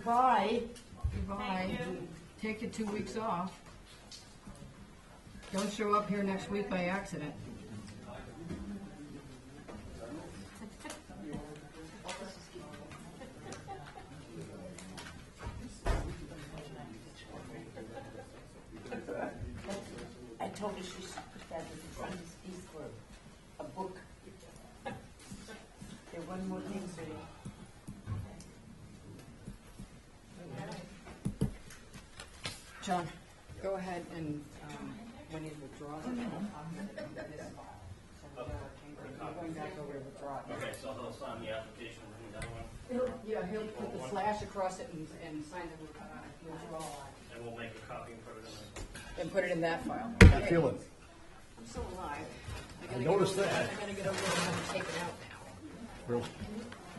Goodbye. Goodbye. Take your 2 weeks off. Don't show up here next week by accident. I told her she should put that as a piece for a book. There one more thing, sweetie. John, go ahead and, when you withdraw it, I'm going back over to withdraw it. Okay, so he'll sign the application and that one, Yeah, he'll put the slash across it and sign the withdrawal and we'll make a copy and put it in there. and put it in that file. How you feeling? I'm still alive. I noticed that. I gotta get over there and have to take it out now, Really?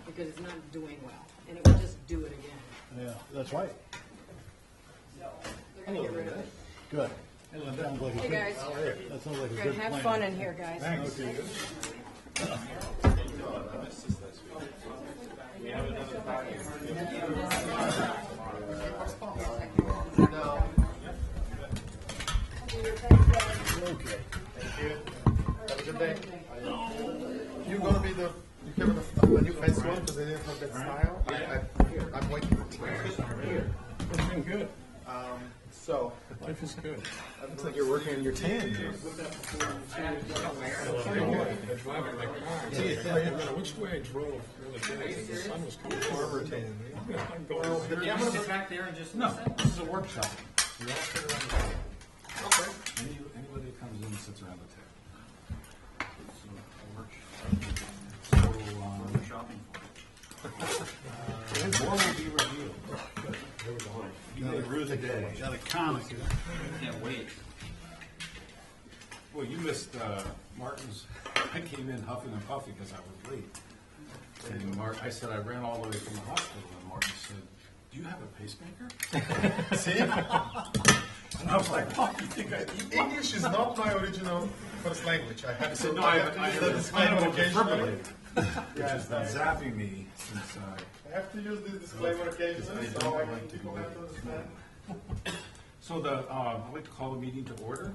because it's not doing well, and it will just do it again. Yeah, that's right. They're gonna get rid of it. Good. That sounds like a Hey, good, guys. that sounds like a We're good gonna plan. have fun in here, guys. Thanks. Okay. Thank you. Have a good day. You're gonna be the new fence one because they didn't have that style. I'm waiting for It's been good. So Life is good. it looks like you're working on your tan. Gee, which way I drove really good. The sun was coming. Barber tan. I'm going. Yeah, I'm gonna sit back there and just. No, this is a workshop. We all sit around the table. Okay. Anybody that comes in sits around the table. So, a workshop. So, Shopping. more will be revealed. You made a ruse today. Got a comic. Can't wait. Well, you missed Martin's. I came in huffing and puffing because I was late. And I said I ran all the way from the hospital, and Martin said, "Do you have a pacemaker?" See? And I was like, "Oh, you think I?" English is not my original first language. I have to. said, "No, I I have to have use a the disclaimer occasionally. which has been zapping me since I have to use this disclaimer occasionally, so I think people have to understand. So I'd like to call the meeting to order.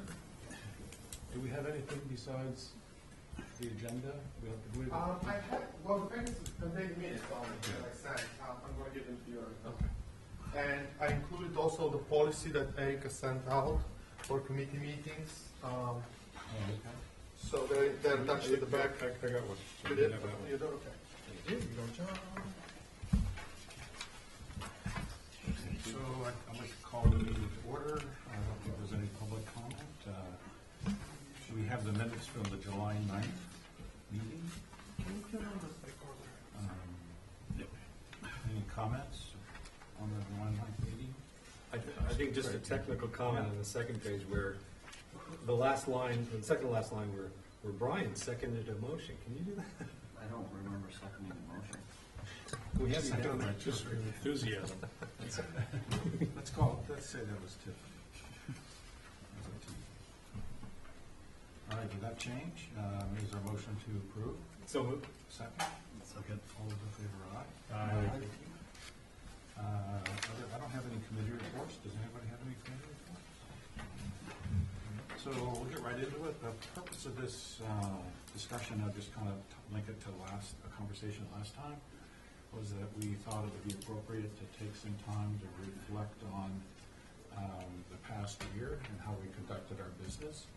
Do we have anything besides the agenda? I have, well, the thing is, the main minutes only that I sent, I'm gonna give them to you. Okay. And I included also the policy that Erica sent out for committee meetings. So they're attached to the back. I got one. You did? You did, okay. Here you go, John. So I'd like to call the meeting to order. I don't think there's any public comment. We have the minutes from the July 9th meeting. Any comments on the July 9th meeting? I think just a technical comment on the second page where the last line, the second to last line where Brian seconded a motion. Can you do that? I don't remember seconding the motion. We have you down there. Just for enthusiasm. Let's say that was Tiff. All right, did that change? Is there a motion to approve? So moved. Second? Second. All those in favor, aye? Aye. I don't have any committee reports. Does anybody have any committee reports? So we'll get right into it. The purpose of this discussion, I'll just kind of link it to a conversation last time, was that we thought it would be appropriate to take some time to reflect on the past year and how we conducted our business.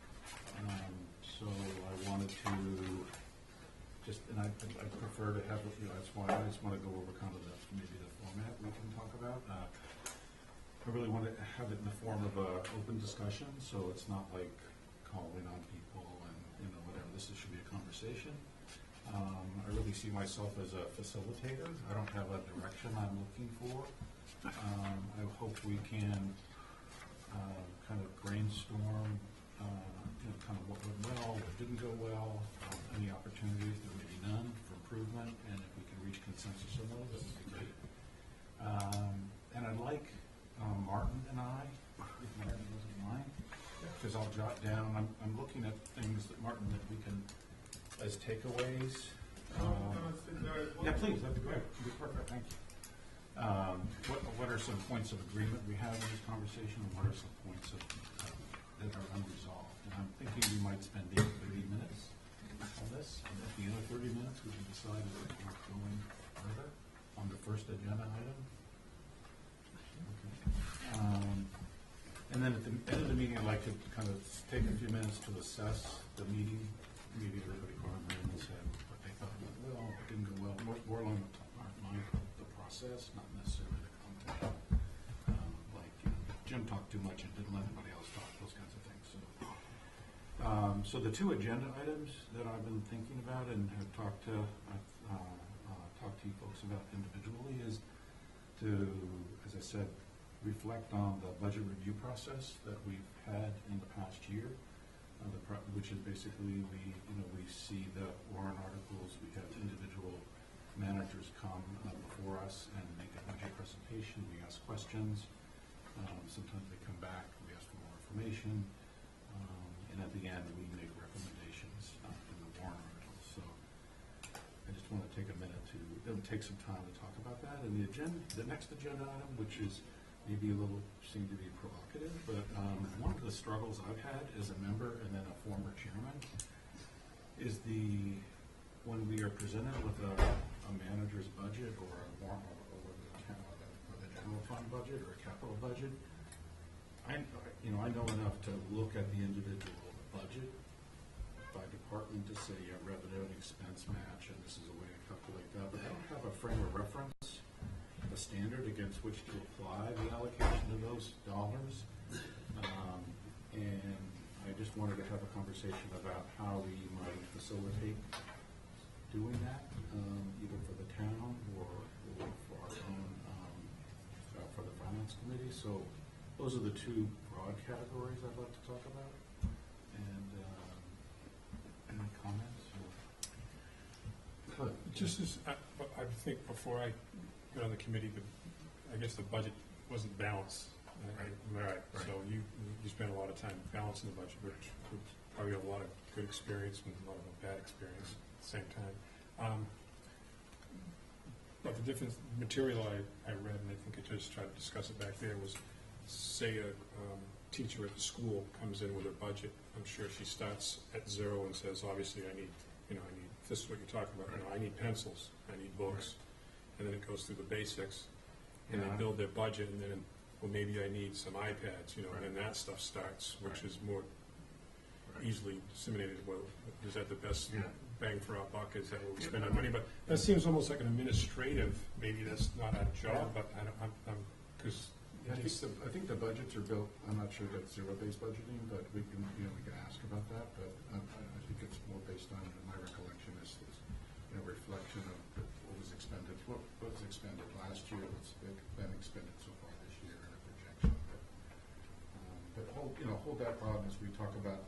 So I wanted to and I prefer to have, that's why I just want to go over kind of maybe the format we can talk about. I really want to have it in the form of an open discussion, so it's not like calling on people and whatever. This should be a conversation. I really see myself as a facilitator. I don't have a direction I'm looking for. I hope we can kind of brainstorm, kind of what went well, what didn't go well, any opportunities, there may be none for improvement, and if we can reach consensus on those, that would be great. And I'd like Martin and I, if Martin doesn't mind, because I'll jot down, I'm looking at things that Martin, that we can, as takeaways. Yeah, please, that'd be great. That'd be perfect, thank you. What are some points of agreement we have in this conversation, and what are some points of, that are unresolved? And I'm thinking we might spend 30 minutes on this, and at the end of 30 minutes, we can decide if we're going further on the first agenda item. Okay. And then at the end of the meeting, I'd like to kind of take a few minutes to assess the meeting. Maybe everybody called in and said what they thought went well, what didn't go well, more along the process, not necessarily the content. Jim talked too much and didn't let anybody else talk, those kinds of things. So the two agenda items that I've been thinking about and have talked to you folks about individually is to, as I said, reflect on the budget review process that we've had in the past year, which is basically we see the warrant articles, we have individual managers come before us and make a budget presentation, we ask questions, sometimes they come back, we ask for more information, and at the end we make recommendations in the warrant articles. So I just want to take a minute to take some time to talk about that. And the next agenda item, which is maybe seem to be provocative, but one of the struggles I've had as a member and then a former chairman is when we are presented with a manager's budget or a warrant or the general fund budget or a capital budget. I know enough to look at the individual budget by department to say revenue and expense match, and this is a way to calculate that. But I don't have a frame of reference, a standard against which to apply the allocation of those dollars. And I just wanted to have a conversation about how we might facilitate doing that, either for the town or for our own, for the finance committee. So those are the two broad categories I'd like to talk about. And any comments? Just as, I think before I got on the committee, I guess the budget wasn't balanced. Right. So you spent a lot of time balancing the budget, which probably a lot of good experience and a lot of bad experience at the same time. But the different material I read, and I think I just tried to discuss it back there, was say a teacher at the school comes in with a budget. I'm sure she starts at zero and says, obviously I need, this is what you're talking about, I need pencils, I need books, and then it goes through the basics, and they build their budget, and then, well, maybe I need some iPads, and then that stuff starts, which is more easily disseminated. Well, is that the best bang for our buck? Is that what we spend our money? But that seems almost like an administrative, maybe that's not our job, but because I think the budgets are built. I'm not sure that's zero-based budgeting, but we can ask about that. But I think it's more based on my recollection is reflection of what was expended last year, what's been expended so far this year, and a projection. But hold that problem as we talk about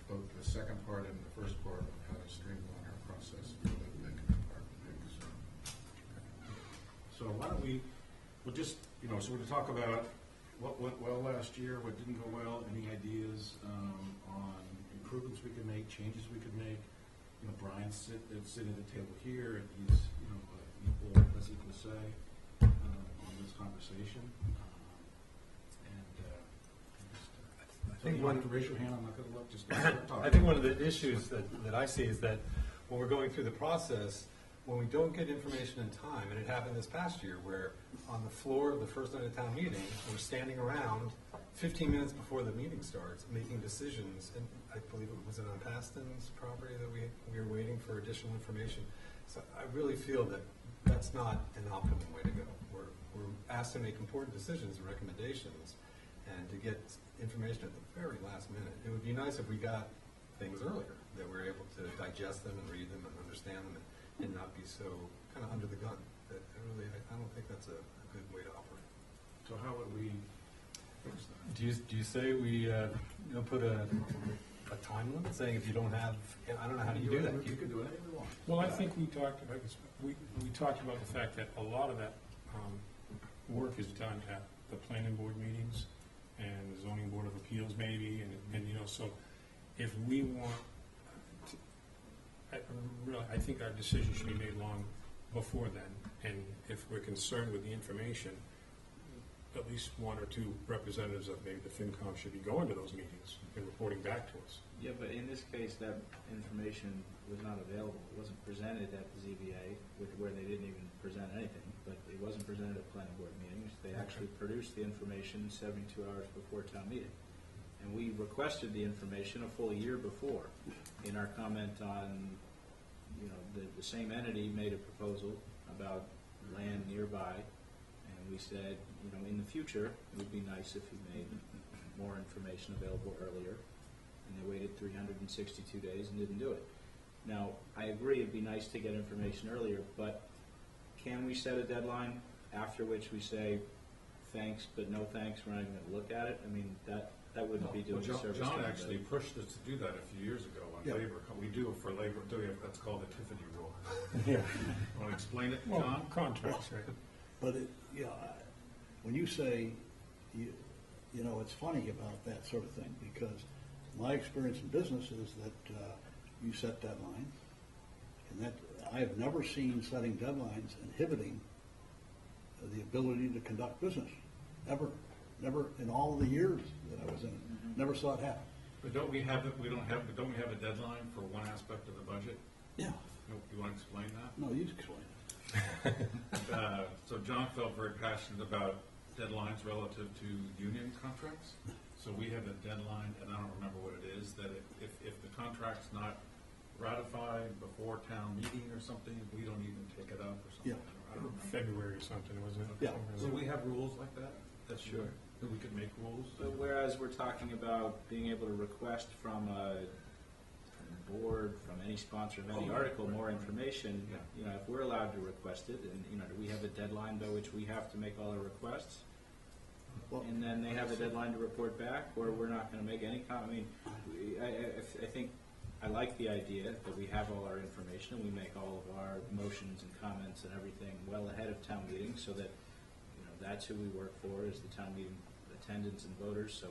both the second part and the first part of how to streamline our process for the department. So why don't we'll just, so we're to talk about what went well last year, what didn't go well, any ideas on improvements we could make, changes we could make. Brian's sitting at the table here, and he's, has equal say on this conversation. I think you want to raise your hand. I'm not going to look. Just I think one of the issues that I see is that when we're going through the process, when we don't get information in time, and it happened this past year, where on the floor of the first night of town meeting, we're standing around 15 minutes before the meeting starts, making decisions, and I believe it was on Paston's property that we were waiting for additional information. So I really feel that that's not an optimum way to go. We're asked to make important decisions and recommendations, and to get information at the very last minute. It would be nice if we got things earlier, that we're able to digest them and read them and understand them and not be so kind of under the gun. That I don't think that's a good way to operate. So how would we fix that? Do you say we put a time limit, saying if you don't have, I don't know how do you do that? You could do anything you want. well, I think we talked about this. We talked about the fact that a lot of that work is done at the planning board meetings and the zoning board of appeals, maybe, and so if we want, I think our decision should be made long before then, and if we're concerned with the information, at least one or two representatives of maybe the FinCom should be going to those meetings and reporting back to us. Yeah, but in this case, that information was not available. It wasn't presented at the ZBA, where they didn't even present anything, but it wasn't presented at planning board meetings. They actually produced the information 72 hours before town meeting. And we requested the information a full year before. In our comment on, you know, the same entity made a proposal about land nearby, and we said, you know, in the future, it would be nice if you made more information available earlier. And they waited 362 days and didn't do it. Now, I agree it'd be nice to get information earlier, but can we set a deadline after which we say, thanks, but no thanks, we're not even gonna look at it? I mean, that wouldn't be doing a service to John anybody. actually pushed us to do that a few years ago on Yeah. labor. We do it for labor, that's called the Tiffany rule. Yeah, Want to explain it, Well, John? contracts, right? but it, yeah, when you say, you know, it's funny about that sort of thing, because my experience in business is that you set deadlines, and that, I have never seen setting deadlines inhibiting the ability to conduct business, ever. Never, in all the years that I was in it, never saw it happen. But don't we have a deadline for one aspect of the budget? Yeah. You want to explain that? No, you explain it. So John felt very passionate about deadlines relative to union contracts. So we have a deadline, and I don't remember what it is, that if the contract's not ratified before town meeting or something, we don't even take it up or something. Yeah. I don't remember. February or something, wasn't it? Yeah. So we have rules like that? That's Sure. That we could make rules? But whereas we're talking about being able to request from a board, from any sponsor of any article, more information, Yeah. you know, if we're allowed to request it, and, you know, do we have a deadline by which we have to make all our requests? Well, And then they have a deadline to report back, or we're not gonna make any I mean, I think, I like the idea that we have all our information, and we make all of our motions and comments and everything well ahead of town meeting, so that, you know, that's who we work for, is the town meeting attendants and voters, so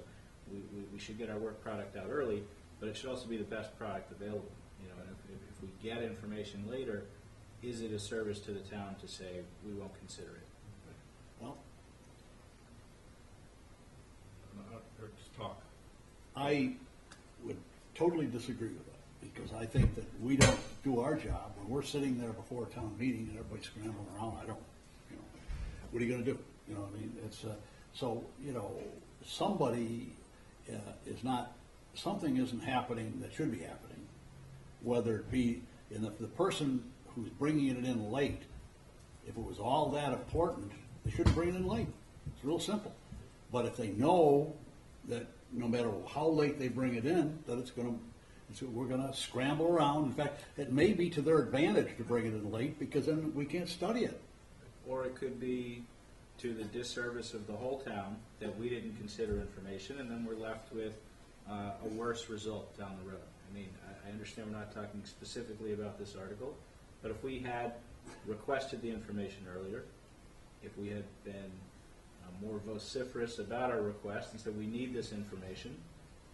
we should get our work product out early, but it should also be the best product available, you know, and if we get information later, is it a service to the town to say, we won't consider it? well, Or just talk. I would totally disagree with that, because I think that we don't do our job when we're sitting there before a town meeting and everybody's scrambling around. I don't, you know, what are you gonna do? You know what I mean? It's, so, you know, somebody is not, something isn't happening that should be happening, whether it be, and if the person who's bringing it in late, if it was all that important, they shouldn't bring it in late. It's real simple. But if they know that no matter how late they bring it in, that we're gonna scramble around. In fact, it may be to their advantage to bring it in late, because then we can't study it. Or it could be to the disservice of the whole town that we didn't consider information, and then we're left with a worse result down the road. I mean, I understand we're not talking specifically about this article, but if we had requested the information earlier, if we had been more vociferous about our request and said, we need this information,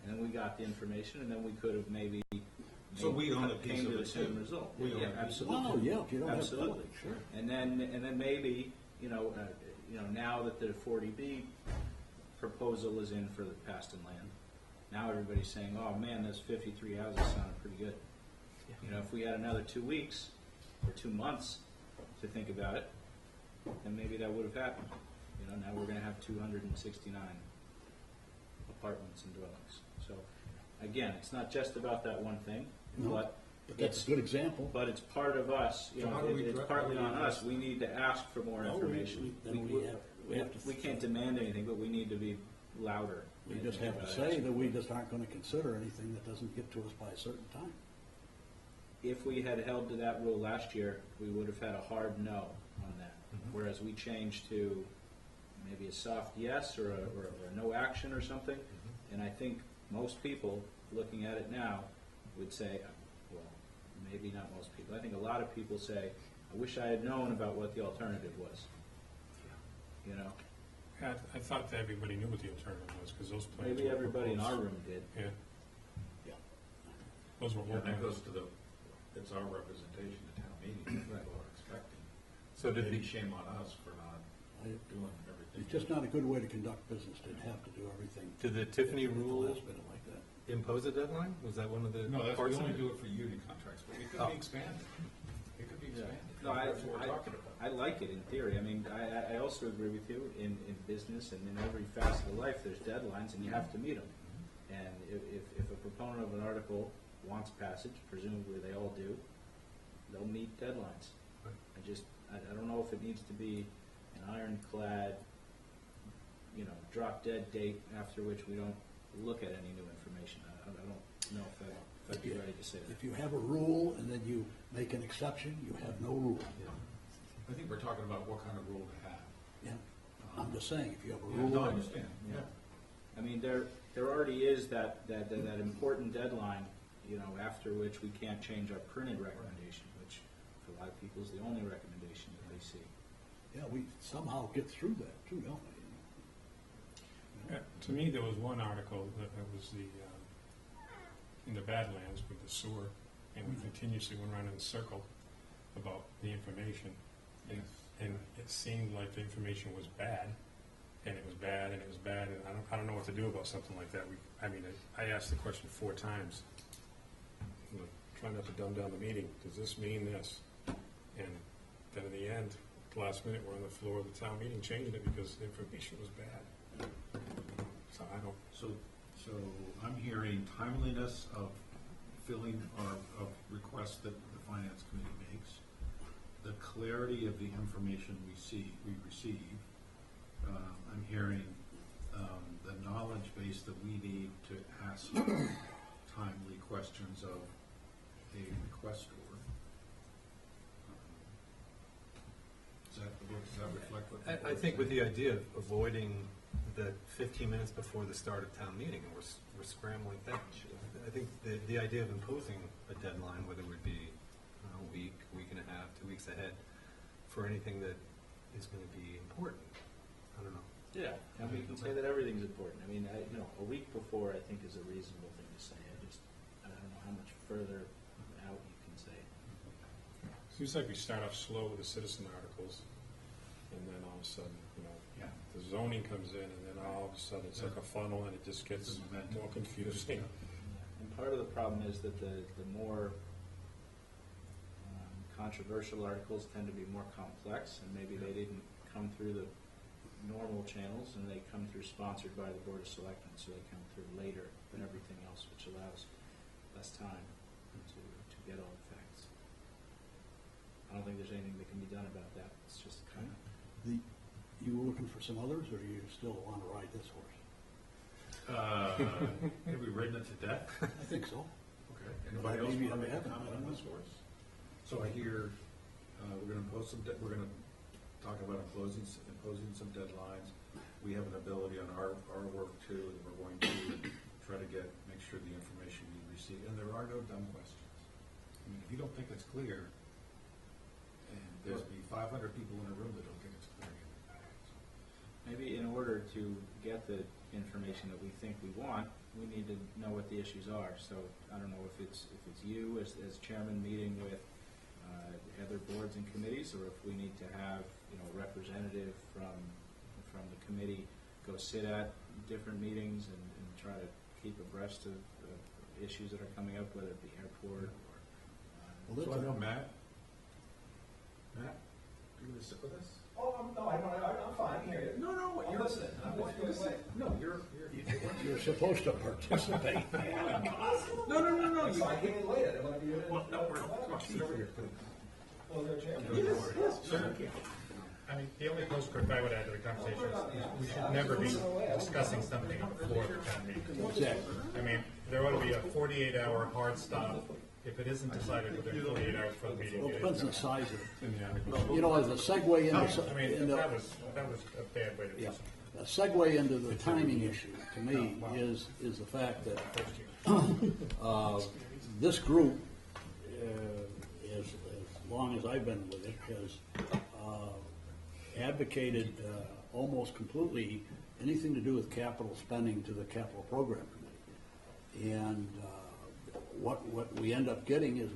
and then we got the information, and then we could have maybe So we own a piece came of to the it same too. result. We own Yeah, a piece of it. absolutely. Well, yeah, if you don't have Absolutely. quality, sure. And then maybe, you know, now that the 40B proposal is in for the Paston land, now everybody's saying, oh man, those 53 houses sounded pretty good. You know, if we had another 2 weeks or 2 months to think about it, then maybe that would have happened. You know, now we're gonna have 269 apartments and dwellings. So, again, it's not just about that one thing, No, but But that's a good example. but it's part of us, you So how know, do we it's direct- partly how do we on us. address We need to ask for more Well, information. then we have to. We can't demand anything, but we need to be louder. We just have to about say asking. that we just aren't gonna consider anything that doesn't get to us by a certain time. If we had held to that rule last year, we would have had a hard no on that. Whereas we changed to maybe a soft yes or a no action or something. And I think most people, looking at it now, would say, well, maybe not most people. I think a lot of people say, I wish I had known about what the alternative was. You know, Yeah, I thought that everybody knew what the alternative was, because those plans maybe were everybody in our proposed. room did. Yeah, Yeah. those were And working. that goes to it's our representation at town meeting, Right. people are expecting. So did Maybe the, shame on us for not I- doing everything. It's just not a good way to conduct business, to have to do everything. did the Tiffany at the rule last minute like that. impose a deadline? Was that one of the No, that's, parts we of only it? do it for union contracts, but it could Oh. be expanded. It could be expanded. No, That's what we're talking about. I like it in theory. I mean, I also agree with you in business and in every facet of life, there's deadlines and you have to meet them. And if a proponent of an article wants passage, presumably they all do, they'll meet deadlines. Right. I don't know if it needs to be an ironclad, drop dead date after which we don't look at any new information. I don't know if I'd be ready to say that. If you have a rule and then you make an exception, you have no rule. I think we're talking about what kind of rule to have. Yeah, I'm just saying, if you have a Yeah, rule. no, I understand, yeah. I mean, there already is that important deadline, after which we can't change our printed recommendation, which for a lot of people is the only recommendation that they see. Yeah, we somehow get through that too, don't we? To me, there was one article that was in the Badlands with the sewer, and we continuously went around in a circle about the information. And it seemed like the information was bad, and it was bad, and it was bad, and I don't know what to do about something like that. I asked the question 4 times. Try not to dumb down the meeting. Does this mean this? And then in the end, at the last minute, we're on the floor of the town meeting changing it because the information was bad. So I don't. So I'm hearing timeliness of filling or of requests that the finance committee makes, the clarity of the information we receive. I'm hearing the knowledge base that we need to ask timely questions of a requestor. Does that reflect what? I think with the idea of avoiding the 15 minutes before the start of town meeting, and we're scrambling things. I think the idea of imposing a deadline, whether it would be a week and a half, 2 weeks ahead, for anything that is going to be important. I don't know. Yeah, I mean, you can say that everything's important. I mean, a week before I think is a reasonable thing to say. I don't know how much further out you can say. Seems like we start off slow with the citizen articles, and then all of a sudden, the zoning comes in, and then all of a sudden it's like a funnel, and it just gets more confusing. And part of the problem is that the more controversial articles tend to be more complex, and maybe they didn't come through the normal channels, and they come through sponsored by the Board of Selectmen, so they come through later than everything else, which allows less time to get all the facts. I don't think there's anything that can be done about that. It's just kind of. You were looking for some others, or do you still want to ride this horse? Have we ridden it to death? I think so. Okay. Anybody else Maybe want to I make a haven't, comment I on don't this horse? So I hear, we're gonna impose we're gonna talk about imposing some deadlines. We have an ability on our work too, and we're going to try to make sure the information we receive, and there are no dumb questions. I mean, if you don't think it's clear, and there's be 500 people in a room that don't think it's clear. Maybe in order to get the information that we think we want, we need to know what the issues are. So I don't know if it's you as chairman meeting with other boards and committees, or if we need to have a representative from the committee go sit at different meetings and try to keep abreast of issues that are coming up, whether it be airport or. Well, So I know Matt, you gonna sit with us? Oh, I'm fine, here. No, I'm listening. I'm listening. No, You're supposed to participate. No. That's fine, give me later. There might be a- Well, no, we're Sit over here. Well, is there a chair? I mean, the only postscript I would add to the conversation is we should never be discussing something on the floor of the town meeting. Exactly. I mean, there ought to be a 48-hour hard stop. If it isn't decided within 48 hours for the meeting. Well, it depends on the size of In the article. it. As a segue I mean, into, that was a bad way to do yeah, something. a segue into the timing issue, to me, is the fact that this group, as long as I've been with it, has advocated almost completely anything to do with capital spending to the capital program committee. And what we end up getting is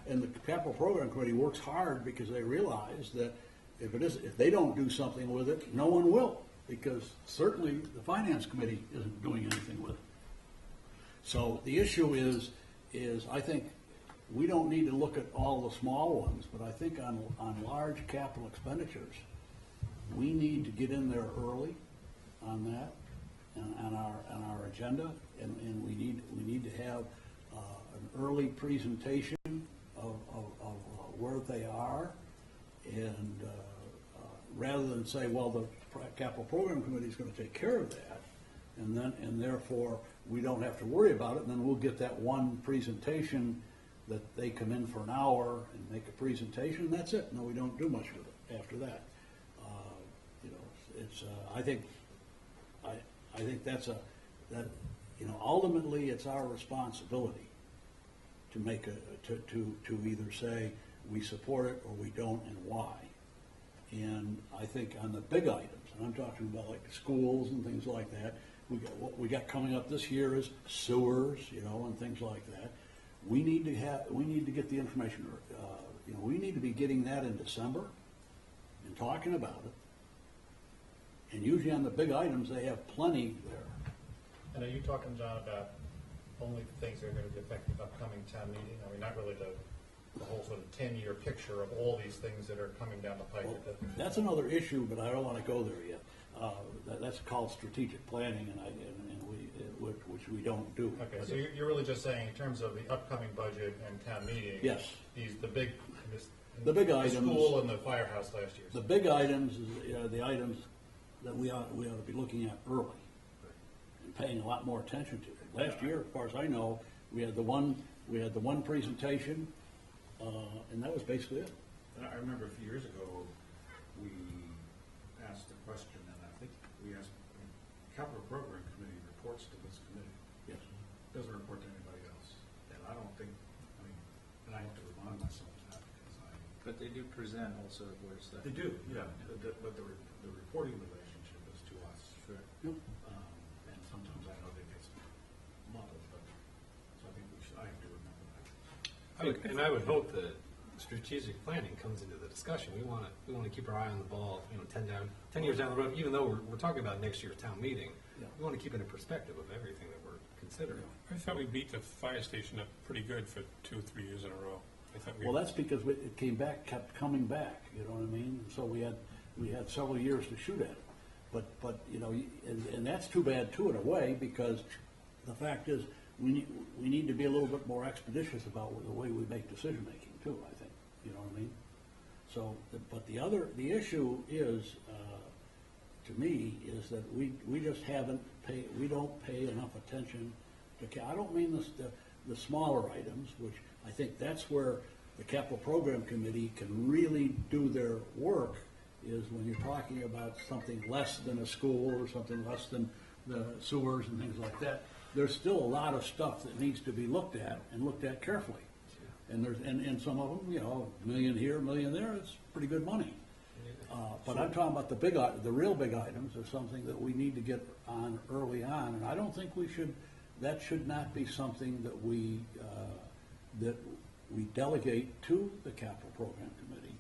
a and the capital program committee works hard because they realize that if they don't do something with it, no one will, because certainly the finance committee isn't doing anything with it. So the issue is I think we don't need to look at all the small ones, but I think on large capital expenditures, we need to get in there early on that, and on our agenda, and we need to have an early presentation of where they are, and rather than say, well, the capital program committee is going to take care of that, and therefore we don't have to worry about it, and then we'll get that one presentation that they come in for an hour and make a presentation, and that's it. No, we don't do much with it after that. It's I think that ultimately it's our responsibility to make to either say we support it or we don't, and why. And I think on the big items, and I'm talking about like the schools and things like that, what we got coming up this year is sewers, and things like that. We need to get the information. We need to be getting that in December and talking about it. And usually on the big items, they have plenty there. And are you talking, John, about only things that are going to be affecting upcoming town meeting? I mean, not really the whole sort of 10-year picture of all these things that are coming down the pike. Well, that's another issue, but I don't want to go there yet. That's called strategic planning, which we don't do. Okay, so you're really just saying in terms of the upcoming budget and town meeting. Yes. The big items. The school and the firehouse last year. The big items are the items that we ought to be looking at early and paying a lot more attention to. Last year, as far as I know, we had the one presentation, and that was basically it. I remember a few years ago, we asked a question, and I think we asked, Capital Program Committee reports to this committee. Yes. Doesn't report to anybody else. And I don't think, and I have to remind myself of that because But they do present all sort of weird stuff. They do, yeah. But the reporting relationship is to us. Sure. And sometimes I know they get muddled, but, so I think I have to remember that. And I would hope that strategic planning comes into the discussion. We want to keep our eye on the ball, 10 years down the road, even though we're talking about next year's town meeting. Yeah. We want to keep it in perspective of everything that we're considering. I thought we beat the fire station up pretty good for 2 or 3 years in a row. I thought Well, that's because it came back, kept coming back, you know what I mean? So we had several years to shoot at it. But and that's too bad too in a way, because the fact is we need to be a little bit more expeditious about the way we make decision making too, I think. You know what I mean? So, but the issue is, to me, is that we just we don't pay enough attention to, I don't mean the smaller items, which I think that's where the capital program committee can really do their work, is when you're talking about something less than a school or something less than the sewers and things like that. There's still a lot of stuff that needs to be looked at and looked at carefully. And and some of them, $1 million here, $1 million there, it's pretty good money. But I'm talking about the real big items are something that we need to get on early on, and I don't think that should not be something that we delegate to the capital program committee.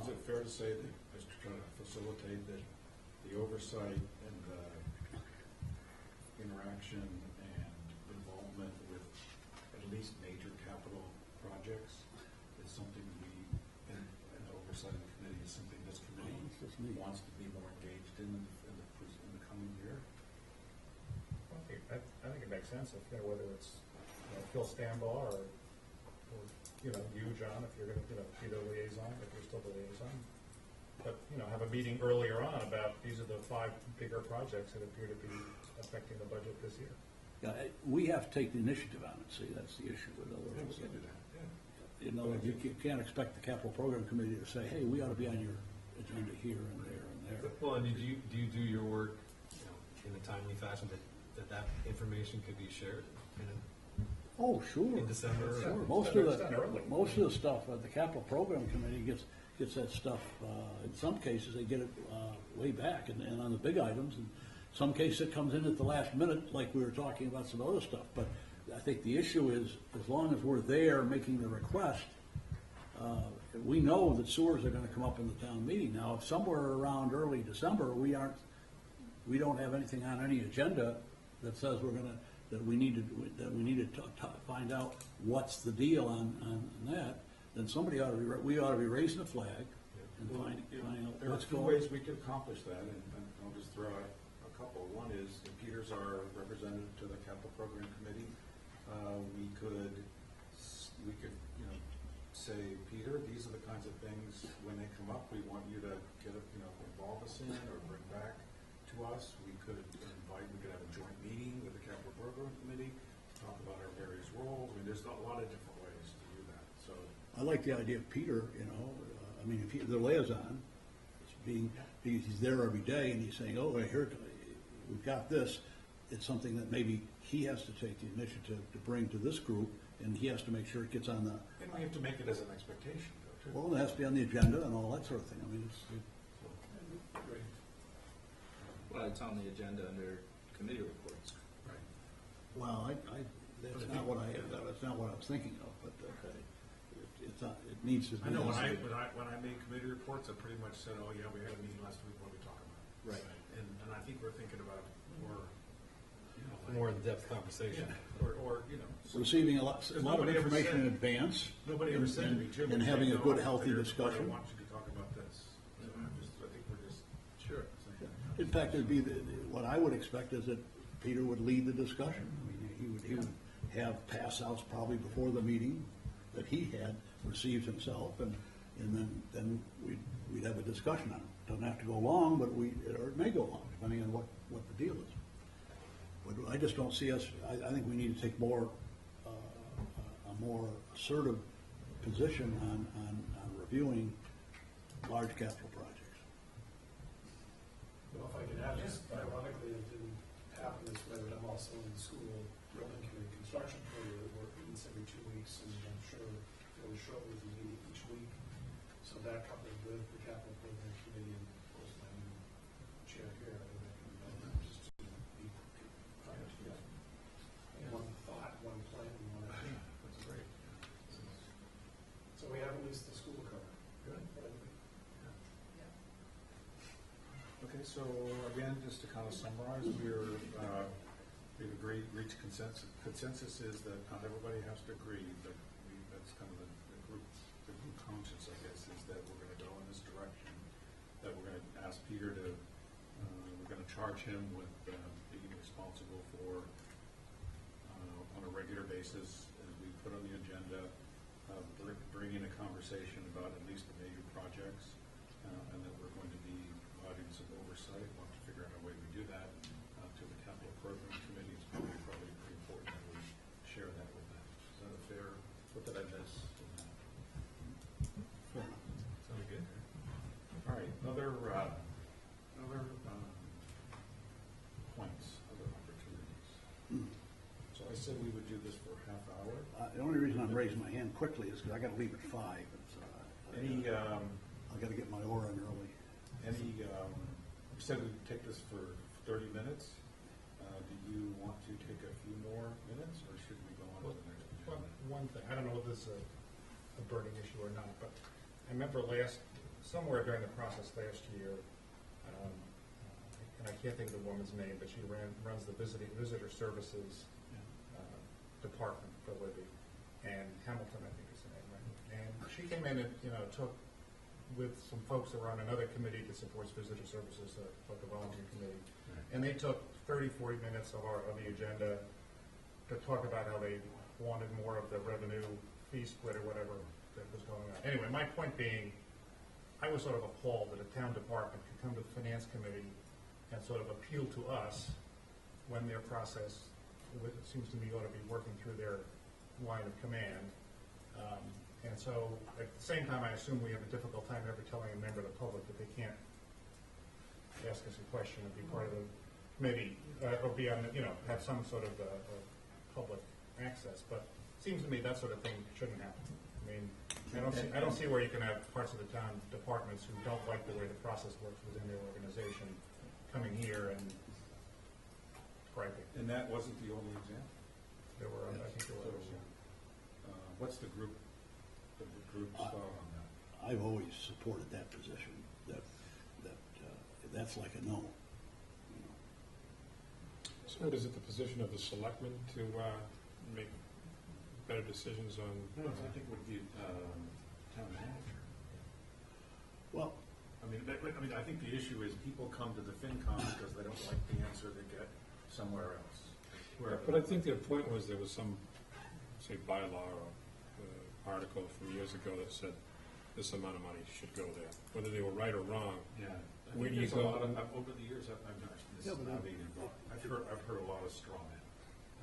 Is it fair to say that, just to try to facilitate that the oversight and the interaction and involvement with at least major capital projects is something and the oversight of the committee is something this committee wants to be more engaged in the coming year? I think it makes sense, whether it's Phil Stambaugh or you, John, if you're going to be the liaison, if you're still the liaison. But have a meeting earlier on about these are the 5 bigger projects that appear to be affecting the budget this year. Yeah, we have to take the initiative on it. See, that's the issue with other Yeah, we ones. can do that, yeah. You can't expect the capital program committee to say, hey, we ought to be on your agenda here and there and there. Well, and do you do your work in a timely fashion that information could be shared Oh, sure. in December? Sure. Most of the stuff, the capital program committee gets that stuff. In some cases, they get it way back, and on the big items. In some cases, it comes in at the last minute, like we were talking about some other stuff. But I think the issue is, as long as we're there making the request, we know that sewers are gonna come up in the town meeting. Now, if somewhere around early December, we don't have anything on any agenda that says that we need to find out what's the deal on that, then we ought to be raising a flag and finding out There are what's two going on. ways we could accomplish that, and I'll just throw out a couple. One is, if Peter's our representative to the capital program committee, we could, say, Peter, these are the kinds of things, when they come up, we want you to involve us in or bring back to us. We could have a joint meeting with the capital program committee, talk about our various roles. I mean, there's a lot of different ways to do that, so. I like the idea of Peter, if the liaison, he's there every day and he's saying, oh, here, we've got this. It's something that maybe he has to take the initiative to bring to this group, and he has to make sure it gets on the, And we have to make it as an expectation, though, too. well, it has to be on the agenda and all that sort of thing. Great. Well, it's on the agenda under committee reports. Right. Well, that's not what I was thinking of, but it needs to be. I know, when I made committee reports, I pretty much said, oh, yeah, we had a meeting last week, what are we talking about? Right. And I think we're thinking about more, More in-depth conversation. or Receiving a lot of Nobody ever information said- in advance. Nobody ever said to me, Jim. And we having a can't good, go healthy there, discussion. I want you to talk about this. So I think we're just. Sure. In fact, what I would expect is that Peter would lead the discussion. I mean, he would have pass-outs probably before the meeting that he had received himself, and then we'd have a discussion on it. Doesn't have to go long, but or it may go long, depending on what the deal is. But I just don't see us, I think we need to take a more assertive position on reviewing large capital projects. Well, if I could add, just ironically, it didn't happen this way, but I'm also in the school building committee, construction committee, that work once every 2 weeks, and I'm sure fairly shortly we meet each week. So that coupled with the capital program committee and of course my new chair here, I think that can just to be trying to get one thought, one plan, and one idea. That's great. So we have at least the school covered. Good. Right? Okay, so again, just to kind of summarize, we've agreed, reached consensus. Consensus is that not everybody has to agree, but that's kind of the group conscience, I guess, is that we're going to go in this direction, that we're going to ask Peter to, we're going to charge him with being responsible for, on a regular basis, as we put on the agenda, bring in a conversation about at least the major projects, and that we're going to be providing some oversight. We'll have to figure out a way we do that to the capital program committee. It's probably pretty important that we share that with them. Is that a fair? What did I miss? Fair enough. Sound good? All right, other points, other opportunities. So I said we would do this for a half hour. The only reason I'm raising my hand quickly is because I got to leave at 5. Any, I got to get my oar in early. we said we'd take this for 30 minutes. Do you want to take a few more minutes, or should we go on to the next agenda? One thing, I don't know if this is a burning issue or not, but I remember somewhere during the process last year, and I can't think of the woman's name, but she runs the visitor services department for Libby, and Hamilton, I think is the name, right? And she came in and, took with some folks that were on another committee that supports visitor services, like the volunteer committee, and they took 30, 40 minutes of the agenda to talk about how they wanted more of the revenue fee split or whatever that was going on. Anyway, my point being, I was sort of appalled that a town department could come to the finance committee and sort of appeal to us when their process, it seems to me, ought to be working through their line of command. And so, at the same time, I assume we have a difficult time ever telling a member of the public that they can't ask us a question and be part of the committee, or be on, have some sort of public access. But it seems to me that sort of thing shouldn't happen. I mean, I don't see where you can have parts of the town departments who don't like the way the process works within their organization coming here and griping. And that wasn't the only example. There were, I think there were others, yeah. What's the group's thought on that? I've always supported that position, that's like a no. You know. So is it the position of the selectmen to make better decisions on? No, I think it would be town manager. Well, I think the issue is people come to the FinCom because they don't like the answer they get somewhere else. But I think their point was there was some, say, bylaw or article from years ago that said this amount of money should go there. Whether they were right or wrong, Yeah. where do you go? Over the years, I've heard a lot of straw men.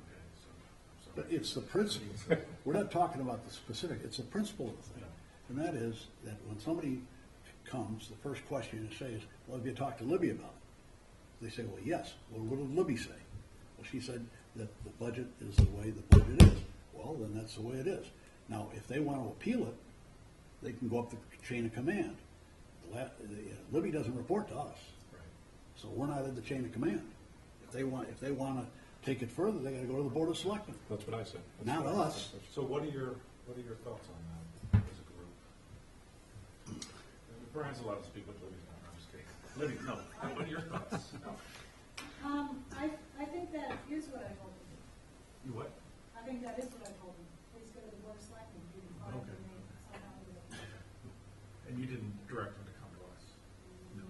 Okay, so, I'm sorry. but it's the principle. We're not talking about the specific, it's the principle of the thing. And that is that when somebody comes, the first question you say is, well, have you talked to Libby about it? They say, well, yes. Well, what did Libby say? Well, she said that the budget is the way the budget is. Well, then that's the way it is. Now, if they want to appeal it, they can go up the chain of command. Libby doesn't report to us. Right. So we're not in the chain of command. If they want to take it further, they got to go to the Board of Selectmen. That's what I said. Not us. So what are your thoughts on that as a group? Brian's allowed to speak with Libby. No, I'm just kidding. Libby, no. What are your thoughts? No. I think that is what I told him. You what? I think that is what I told him. Please go to the Board of Selectmen. You can find Okay. me somehow. And you didn't direct him to come to us? No.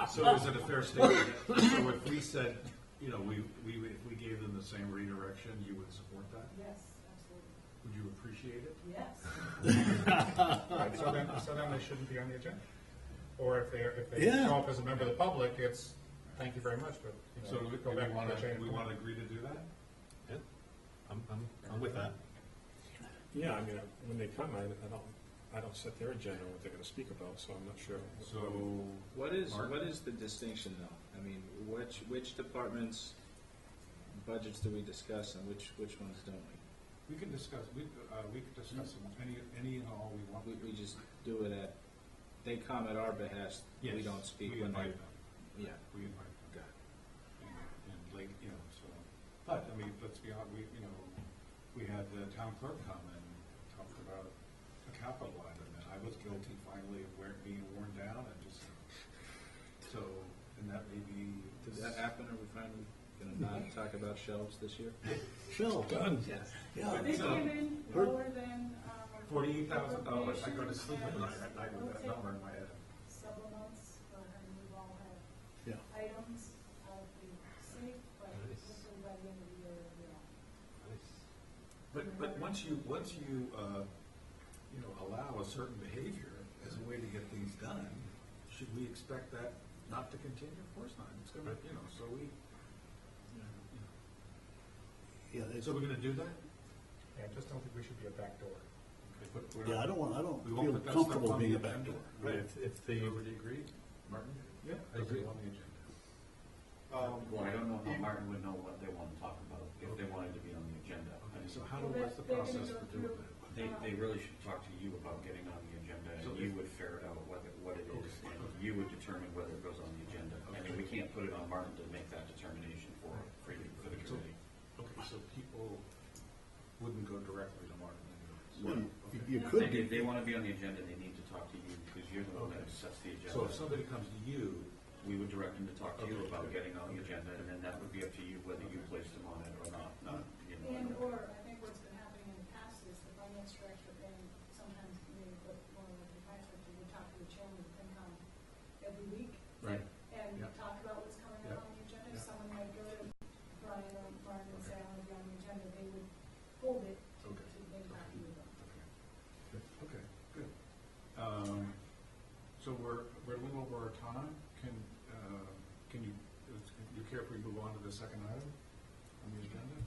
So is it a fair statement? So if we said, if we gave them the same redirection, you would support that? Yes, absolutely. Would you appreciate it? Yes. Right, so then they shouldn't be on the agenda. Or if they Yeah. show up as a member of the public, it's, thank you very much, but, So do go back to the chain. we want to agree to do that? Yeah, I'm with that. Yeah, I mean, when they come, I don't set their agenda on what they're going to speak about, so I'm not sure. So, What is Mark? the distinction though? I mean, which departments' budgets do we discuss and which ones don't we? we can discuss, we can discuss any and all we want. We just do it at, they come at our behest, we Yes, don't speak we when they. invite them. Yeah. We invite them. Got it. And late, so, but, I mean, let's be honest, we had the town clerk come and talked about a capital item, and I was guilty finally of being worn down and just, so, and that may be. Did that happen? Are we finally going to not talk about shelves this year? Phil. Done. Yes. Yeah. They came in lower than. $48,000. I go to sleep at night with that number in my head. Several months, and we've all had Yeah. items out of the safe, but hopefully by the end of the year, But once you allow a certain behavior as a way to get things done, should we expect that not to continue? Of course not. It's gonna, so we, Yeah, so we're gonna do that? Yeah, I just don't think we should be a backdoor. Okay, but we're Yeah, I not- don't we won't feel put that comfortable stuff on being the a backdoor. agenda. Right, if the, Everybody agree? Martin? Yeah. I agree. On the agenda. Well, I don't know how Martin would know what they want to talk about if they wanted to be on the agenda. Okay, so what's the They're gonna process go for doing through- that? They really should talk to you about getting on the agenda, So and you if- would ferret out what it is, Okay. and you would determine whether it goes on the agenda. I mean, we Okay. can't put it on Martin to make that determination for you, for the So- committee. Okay, so people wouldn't go directly to Martin anyways? Well, Okay. you could If be. they want to be on the agenda, they need to talk to you, because you're the one that sets the agenda. So if somebody comes to you, We would direct them to talk to you Okay, about good. getting on the agenda, and then that would be up to you whether you place them on it or not. And or, I think what's been happening in the past is the finance director and sometimes maybe more like the finance director would talk to the chairman of FinCom every week. Right. And Yeah. talk about what's coming Yeah. up on the agenda. Yeah. Someone might go to Brian or Martin and say, I want to be on the agenda, they would hold it to Okay. then talk to you about. Okay, good. So we're a little over our time. Can you care if we move on to the second item on the agenda?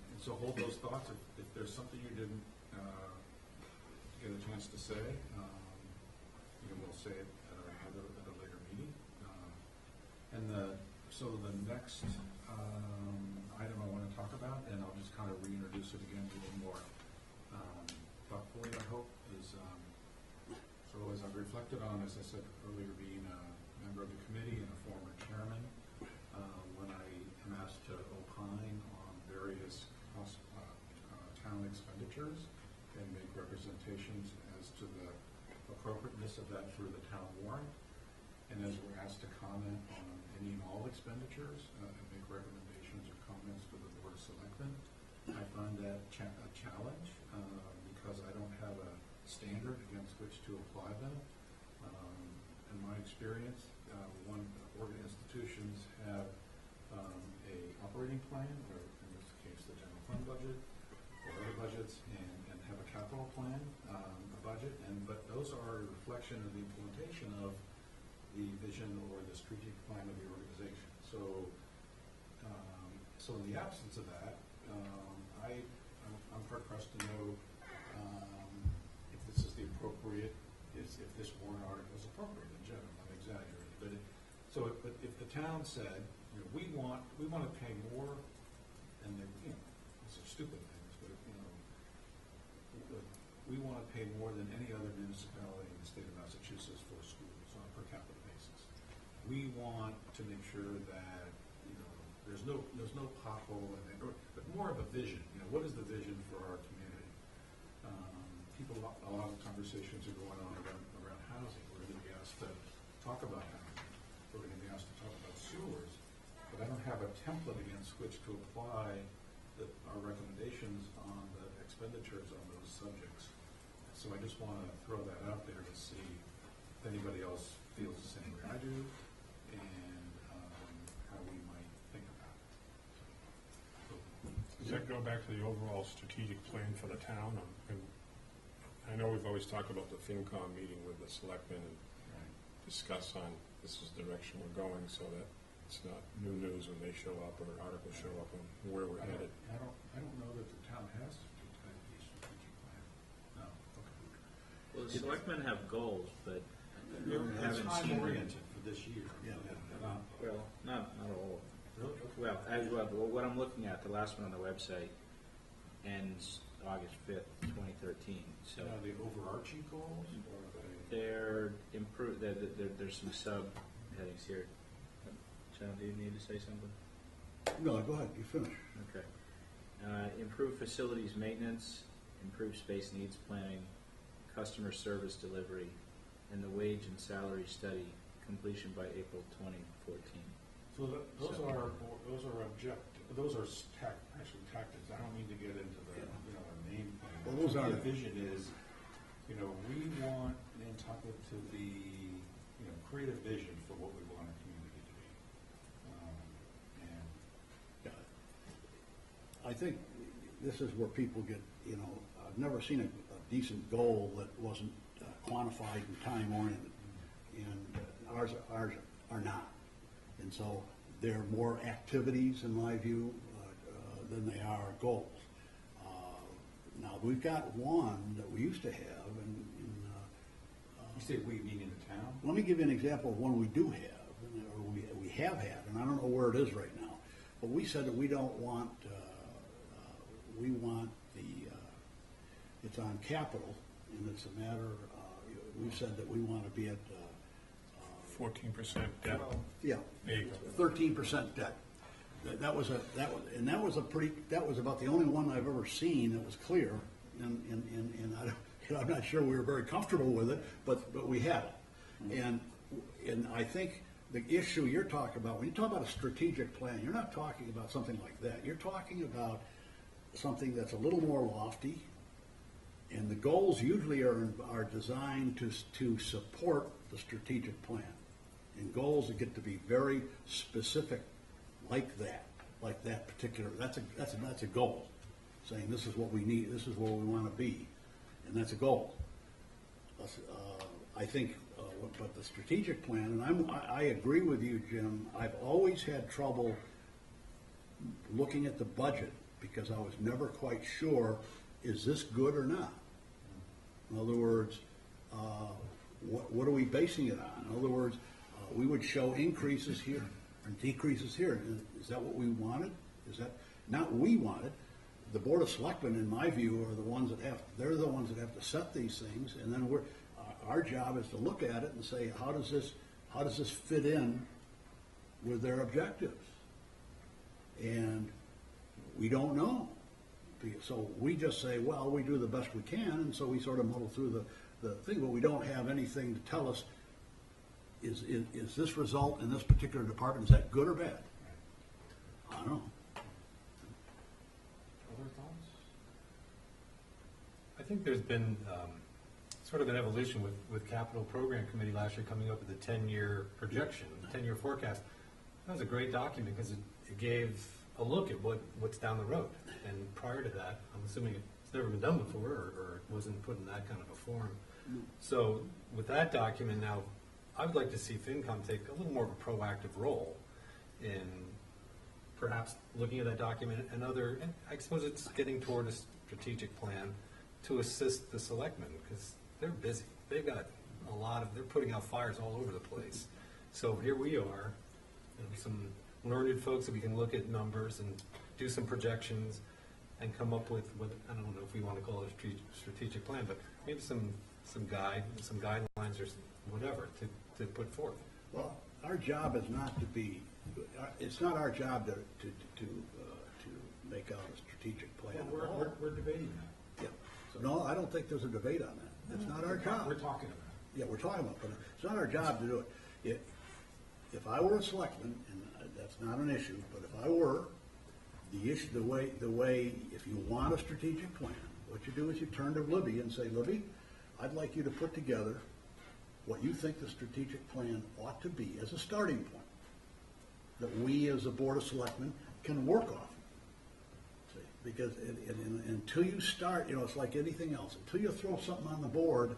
And so hold those thoughts. If there's something you didn't get a chance to say, we'll say it at a later meeting. So the next item I want to talk about, and I'll just kind of reintroduce it again a little more thoughtfully, I hope, is so as I've reflected on, as I said earlier, being a member of the committee and a former chairman, when I am asked to opine on various town expenditures and make representations as to the appropriateness of that through the town warrant. And as we're asked to comment on any and all expenditures and make recommendations or comments to the Board of Selectmen, I find that a challenge because I don't have a standard against which to apply them. In my experience, institutions have a operating plan, or in this case, the general fund budget, or other budgets, and have a capital plan, a budget, but those are a reflection of the implementation of the vision or the strategic plan of the organization. So in the absence of that, I'm hard pressed to know if this is the appropriate, if this warrant article is appropriate in general. I'm exaggerating, but if the town said, we want to pay more, and these are stupid things, but we want to pay more than any other municipality in the state of Massachusetts for schools on a per capita basis. We want to make sure that there's no pothole, but more of a vision. What is the vision for our community? A lot of conversations are going on around housing. We're going to be asked to talk about housing. We're going to be asked to talk about sewers. But I don't have a template against which to apply our recommendations on the expenditures on those subjects. So I just want to throw that out there to see if anybody else feels the same way I do, and how we might think about it. Does that go back to the overall strategic plan for the town? And I know we've always talked about the FinCom meeting with the selectmen and discuss on this is the direction we're going, so that it's not new news when they show up or articles show up on where we're headed. I don't know that the town has a strategic plan. No. Okay. Well, the selectmen have goals, but It's haven't time seen oriented for this year. well, not all. Really? Well, what I'm looking at, the last one on the website ends August 5th, 2013. So The overarching goals, or they're improved. There's some sub-headings here. John, do you need to say something? No, go ahead, you finish. Okay. Improve facilities maintenance, improve space needs planning, customer service delivery, and the wage and salary study completion by April 2014. So those are actually tactics. I don't need to get into the name. Well, those The are vision is, we want Nantucket to be, create a vision for what we want our community to be. I think this is where people get, I've never seen a decent goal that wasn't quantified and time-oriented, and ours are not. And so there are more activities, in my view, than they are goals. Now, we've got one that we used to have, and You say we, meaning the town? let me give you an example of one we do have, or we have had, and I don't know where it is right now. But we said that we don't want, we want it's on capital, and it's a matter, we've said that we want to be at 14% debt. yeah, There you go. 13% debt. That was about the only one I've ever seen that was clear, and I'm not sure we were very comfortable with it, but we had it. And I think the issue you're talking about, when you talk about a strategic plan, you're not talking about something like that. You're talking about something that's a little more lofty, and the goals usually are designed to support the strategic plan. And goals that get to be very specific, like that particular. That's a goal, saying this is what we need, this is where we want to be, and that's a goal. I think, but the strategic plan, and I agree with you, Jim. I've always had trouble looking at the budget because I was never quite sure, is this good or not? In other words, what are we basing it on? In other words, we would show increases here and decreases here. Is that what we wanted? Is that not we wanted? The Board of Selectmen, in my view, are the ones that they're the ones that have to set these things, and then our job is to look at it and say, how does this fit in with their objectives? And we don't know. So we just say, well, we do the best we can, and so we sort of muddle through the thing, but we don't have anything to tell us, is this result in this particular department, is that good or bad? I don't know. Other thoughts? I think there's been sort of an evolution with Capital Program Committee last year coming up with a 10-year projection, 10-year forecast. That was a great document because it gave a look at what's down the road. And prior to that, I'm assuming it's never been done before, or it wasn't put in that kind of a form. So with that document now, I would like to see FinCom take a little more of a proactive role in perhaps looking at that document and I suppose it's getting toward a strategic plan to assist the selectmen, because they're busy. They've got they're putting out fires all over the place. So here we are, some learned folks that we can look at numbers and do some projections and come up with what, I don't know if we want to call it a strategic plan, but maybe some guidelines or whatever to put forth. Well, our job is not to be, it's not our job to make out a strategic plan. Well, we're debating that. Yeah. So no, I don't think there's a debate on that. It's not our job. We're talking about it. Yeah, we're talking about it, but it's not our job to do it. If I were a selectman, and that's not an issue, but if I were, the way, if you want a strategic plan, what you do is you turn to Libby and say, Libby, I'd like you to put together what you think the strategic plan ought to be as a starting point, that we as a Board of Selectmen can work off. See, because until you start, it's like anything else. Until you throw something on the board,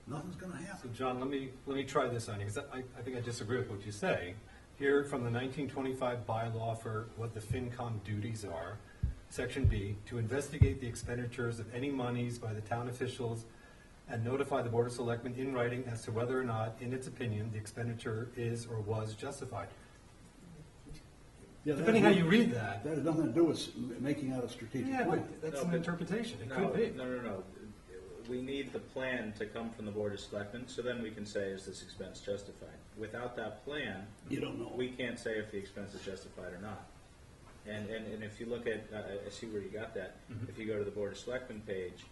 nothing's going to So happen. John, let me try this on you, because I think I disagree with what you say. Here from the 1925 bylaw for what the FinCom duties are, Section B, to investigate the expenditures of any monies by the town officials and notify the Board of Selectmen in writing as to whether or not, in its opinion, the expenditure is or was justified. Yeah, Depending how you read that. That has nothing to do with making out a strategic Yeah, plan. but that's an interpretation. It could be. No. We need the plan to come from the Board of Selectmen, so then we can say, is this expense justified? Without that plan, You don't know. we can't say if the expense is justified or not. And if you look at, I see where you got that. If you go to the Board of Selectmen page,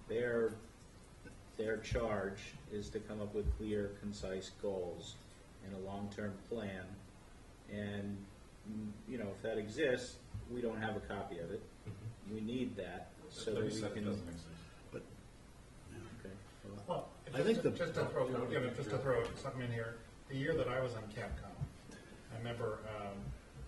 their charge is to come up with clear, concise goals and a long-term plan. And, if that exists, we don't have a copy of it. We need that so that we can. But, Okay. Well, I think just to throw something in here, the year that I was on Capcom, I remember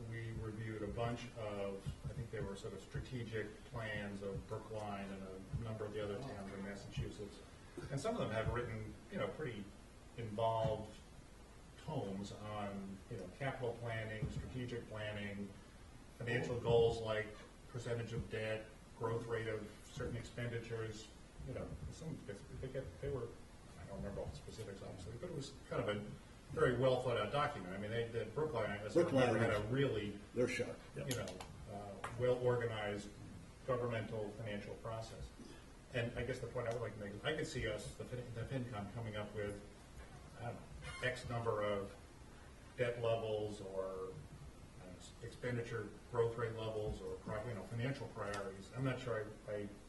we reviewed a bunch of, I think they were sort of strategic plans of Brookline and a number of the other towns in Massachusetts. And some of them have written, pretty involved tomes on, capital planning, strategic planning, financial goals like percentage of debt, growth rate of certain expenditures. They were, I don't remember all the specifics obviously, but it was kind of a very well thought out document. I mean, Brookline, as I remember, had a really, they're sharp. well organized governmental financial process. And I guess the point I would like to make is I could see us, the FinCom, coming up with, I don't know, X number of debt levels or expenditure growth rate levels or financial priorities. I'm not sure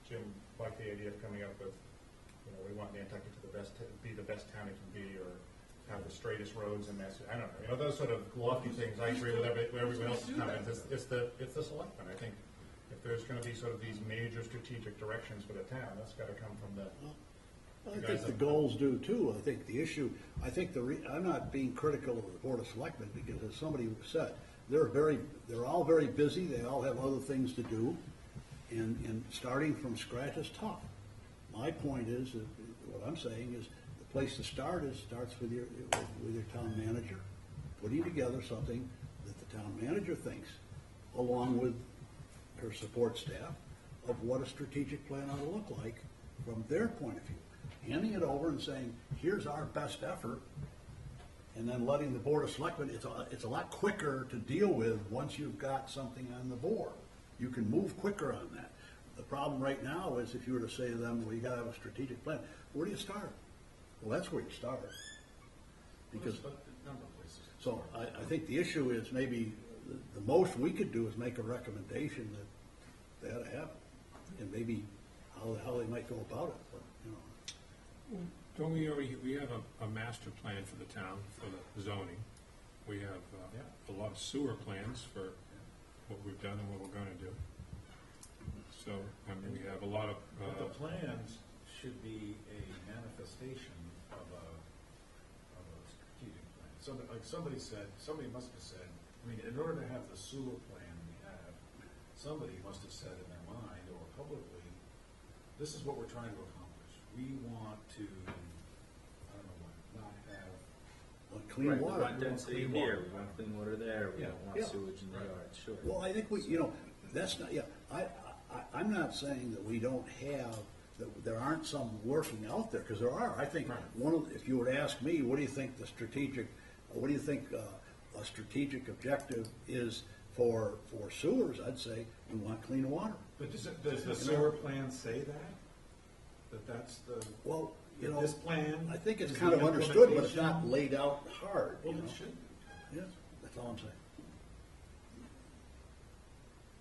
Jim, like the idea of coming up with, we want Nantucket to be the best town it can be, or have the straightest roads in Massachusetts. I don't know. Those sort of lofty things. I agree with everyone else's comments. It's the selectmen. I think if there's going to be sort of these major strategic directions for the town, that's got to come from the. I think the goals do too. I think the issue, I'm not being critical of the Board of Selectmen because, as somebody said, they're all very busy. They all have other things to do, and starting from scratch is tough. My point is, what I'm saying is, the place to start starts with your town manager, putting together something that the town manager thinks, along with her support staff, of what a strategic plan ought to look like from their point of view. Handing it over and saying, here's our best effort, and then letting the Board of Selectmen, it's a lot quicker to deal with once you've got something on the board. You can move quicker on that. The problem right now is if you were to say to them, well, you got to have a strategic plan. Where do you start? Well, that's where you start. Because, so I think the issue is maybe the most we could do is make a recommendation that they ought to have it, and maybe how they might go about it, but, you know. Don't we already, we have a master plan for the town, for the zoning. We have a lot of sewer plans for what we've done and what we're gonna do. So, I mean, we have a lot of, But the plans should be a manifestation of a strategic plan. Somebody must have said, I mean, in order to have the sewer plan we have, somebody must have said in their mind or publicly, this is what we're trying to accomplish. We want to, I don't know what, not have. Clean Right, water. we want density Clean here, water. we want clean water there, we Yeah. don't want Yeah. sewage in the yard, sure. Well, I think we, you know, that's not, yeah, I'm not saying that we don't have, that there aren't some working out there, because there are. I think if you were to ask me, what do you think a strategic objective is for sewers, I'd say we want clean water. But does the sewer plan say that that's the? Well, you That know, this plan I think it's is kind the of understood, but it's not implementation? laid out hard, you Well, know. it should. Yes, that's all I'm saying.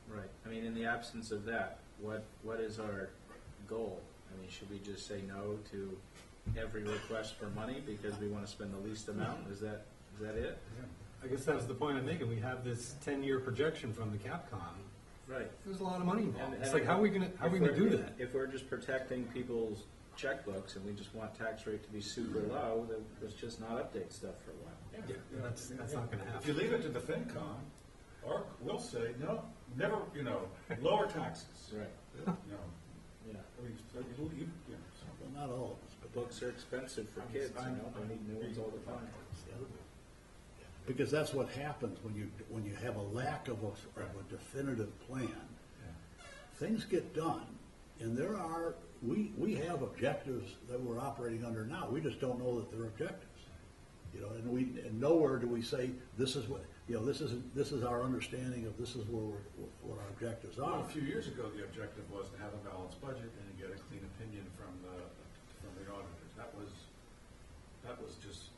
Right, I mean, in the absence of that, what is our goal? I mean, should we just say no to every request for money because we want to spend the least amount? Is that it? I guess that was the point I'm making. We have this 10-year projection from the Capcom. Right. There's a lot of money involved. And- It's and like, how are we gonna do that? If we're just protecting people's checkbooks and we just want tax rate to be super low, then let's just not update stuff for a while. That's not gonna If you happen. leave it to the FinCom, or we'll say, no, never, lower taxes. Right, No. yeah. I mean, so Well, not all of us, but Books are expensive for kids, they need new ones all the time. because that's what happens when you have a lack of a definitive plan. Things get done, and we have objectives that we're operating under now. We just don't know that they're objectives. And nowhere do we say, this is what, this is our understanding of this is what our objectives Well, are. a few years ago, the objective was to have a balanced budget and to get a clean opinion from the auditors. That was just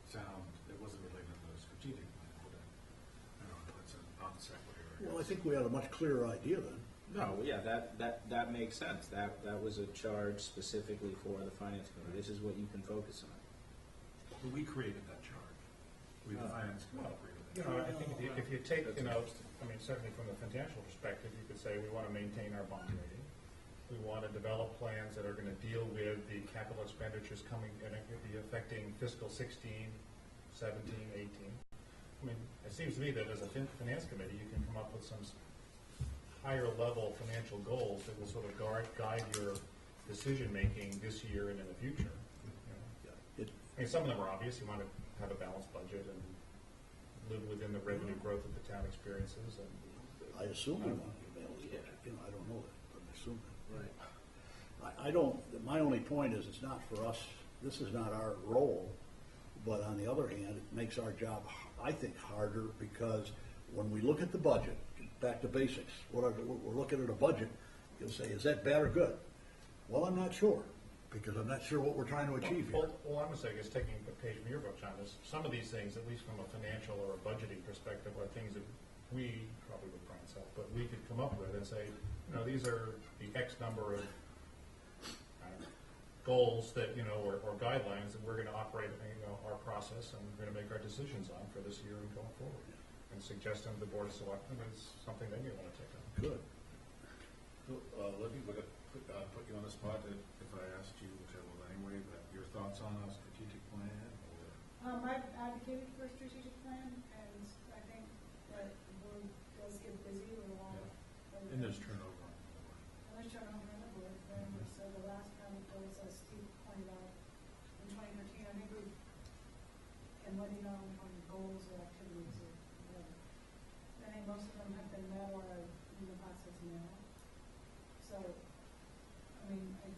sound, it wasn't related to the strategic plan. I don't know, it's a non-sequitur. Well, I think we had a much clearer idea then. No, yeah, that makes sense. That was a charge specifically for the finance committee. This is what you can focus on. We created that charge. We, the finance committee created that. You know, I think if you take, certainly from the financial perspective, you could say we want to maintain our bond rating. We want to develop plans that are going to deal with the capital expenditures coming, and be affecting fiscal 16, 17, 18. I mean, it seems to me that as a finance committee, you can come up with some higher level financial goals that will sort of guide your decision-making this year and in the future. I mean, some of them are obvious. You want to have a balanced budget and live within the revenue growth that the town experiences. And I assume we want to be balanced, I don't know that, but I assume that. Right. I don't, my only point is, it's not for us, this is not our role, but on the other hand, it makes our job, I think, harder, because when we look at the budget, back to basics, we're looking at a budget, you'll say, is that bad or good? Well, I'm not sure, because I'm not sure what we're trying to achieve here. Well, I'm going to say, is taking a page from your book, John, is some of these things, at least from a financial or a budgeting perspective, are things that we, probably with Brian's help, but we could come up with and say, these are the X number of goals that, or guidelines that we're going to operate, our process, and we're going to make our decisions on for this year and going forward. And suggest them to the Board of Selectmen is something they may want to take on. Good. Let me put you on the spot if I asked you, which I will anyway, but your thoughts on a strategic plan or? I've advocated for a strategic plan, and I think that the board does get busy with a lot of. And there's turnover on the board. And there's turnover on the board, very much so. The last time it was, as Steve pointed out, in 2013, I think we, and letting on goals or activities or whatever. I think most of them have been met or are in the process now. So, I mean, I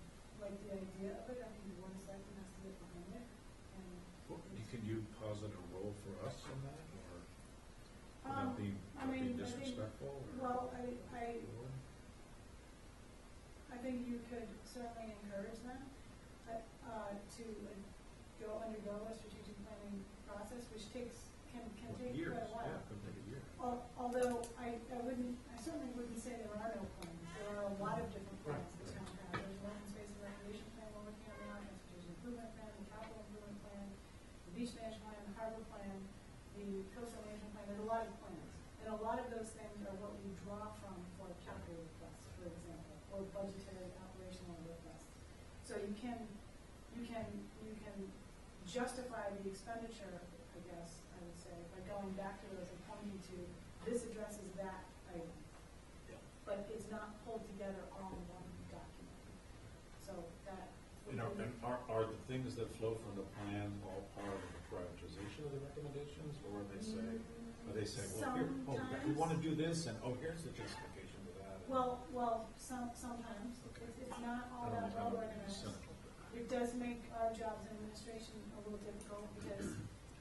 like the idea of it. I think the board of selectmen has to get behind it. And Can you posit a role for us in that, or without being disrespectful? Well, I think you could certainly encourage them to undergo a strategic planning process, which can take Years, quite a while. yeah, it could take a year. Although I certainly wouldn't say there are no plans. There are a lot of different plans the town has. There's an open space and recreation plan we're working on now, transportation improvement plan, the capital improvement plan, the beach management plan, the harbor plan, the coastal management plan. There's a lot of plans. And a lot of those things are what we draw from for capital requests, for example, or budgetary operational requests. So you can justify the expenditure, I guess, I would say, by going back to those and pointing to, this addresses that item. Yeah. But it's not pulled together all in one document. So that. You know, and are the things that flow from the plan all part of the prioritization of the recommendations, or they say, well, here, we want to do this, and here's the justification to that. Well, sometimes. Okay. It's not all I that don't well want to be organized. cynical. It does make our jobs in administration a little difficult because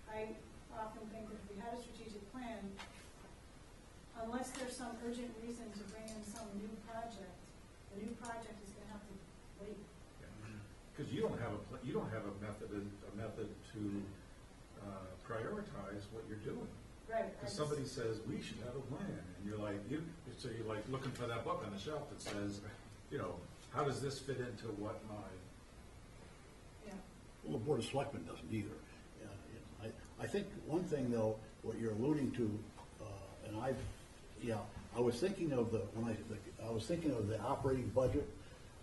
I often think that if we had a strategic plan, unless there's some urgent reason to bring in some new project, the new project is going to have to wait. Because you don't have a method to prioritize what you're doing. Right. Because somebody says we should have a plan, and you're like looking for that book on the shelf that says, you know, how does this fit into what my Well, the Board of Selectmen doesn't either. I think one thing, though, what you're alluding to, I was thinking of the operating budget.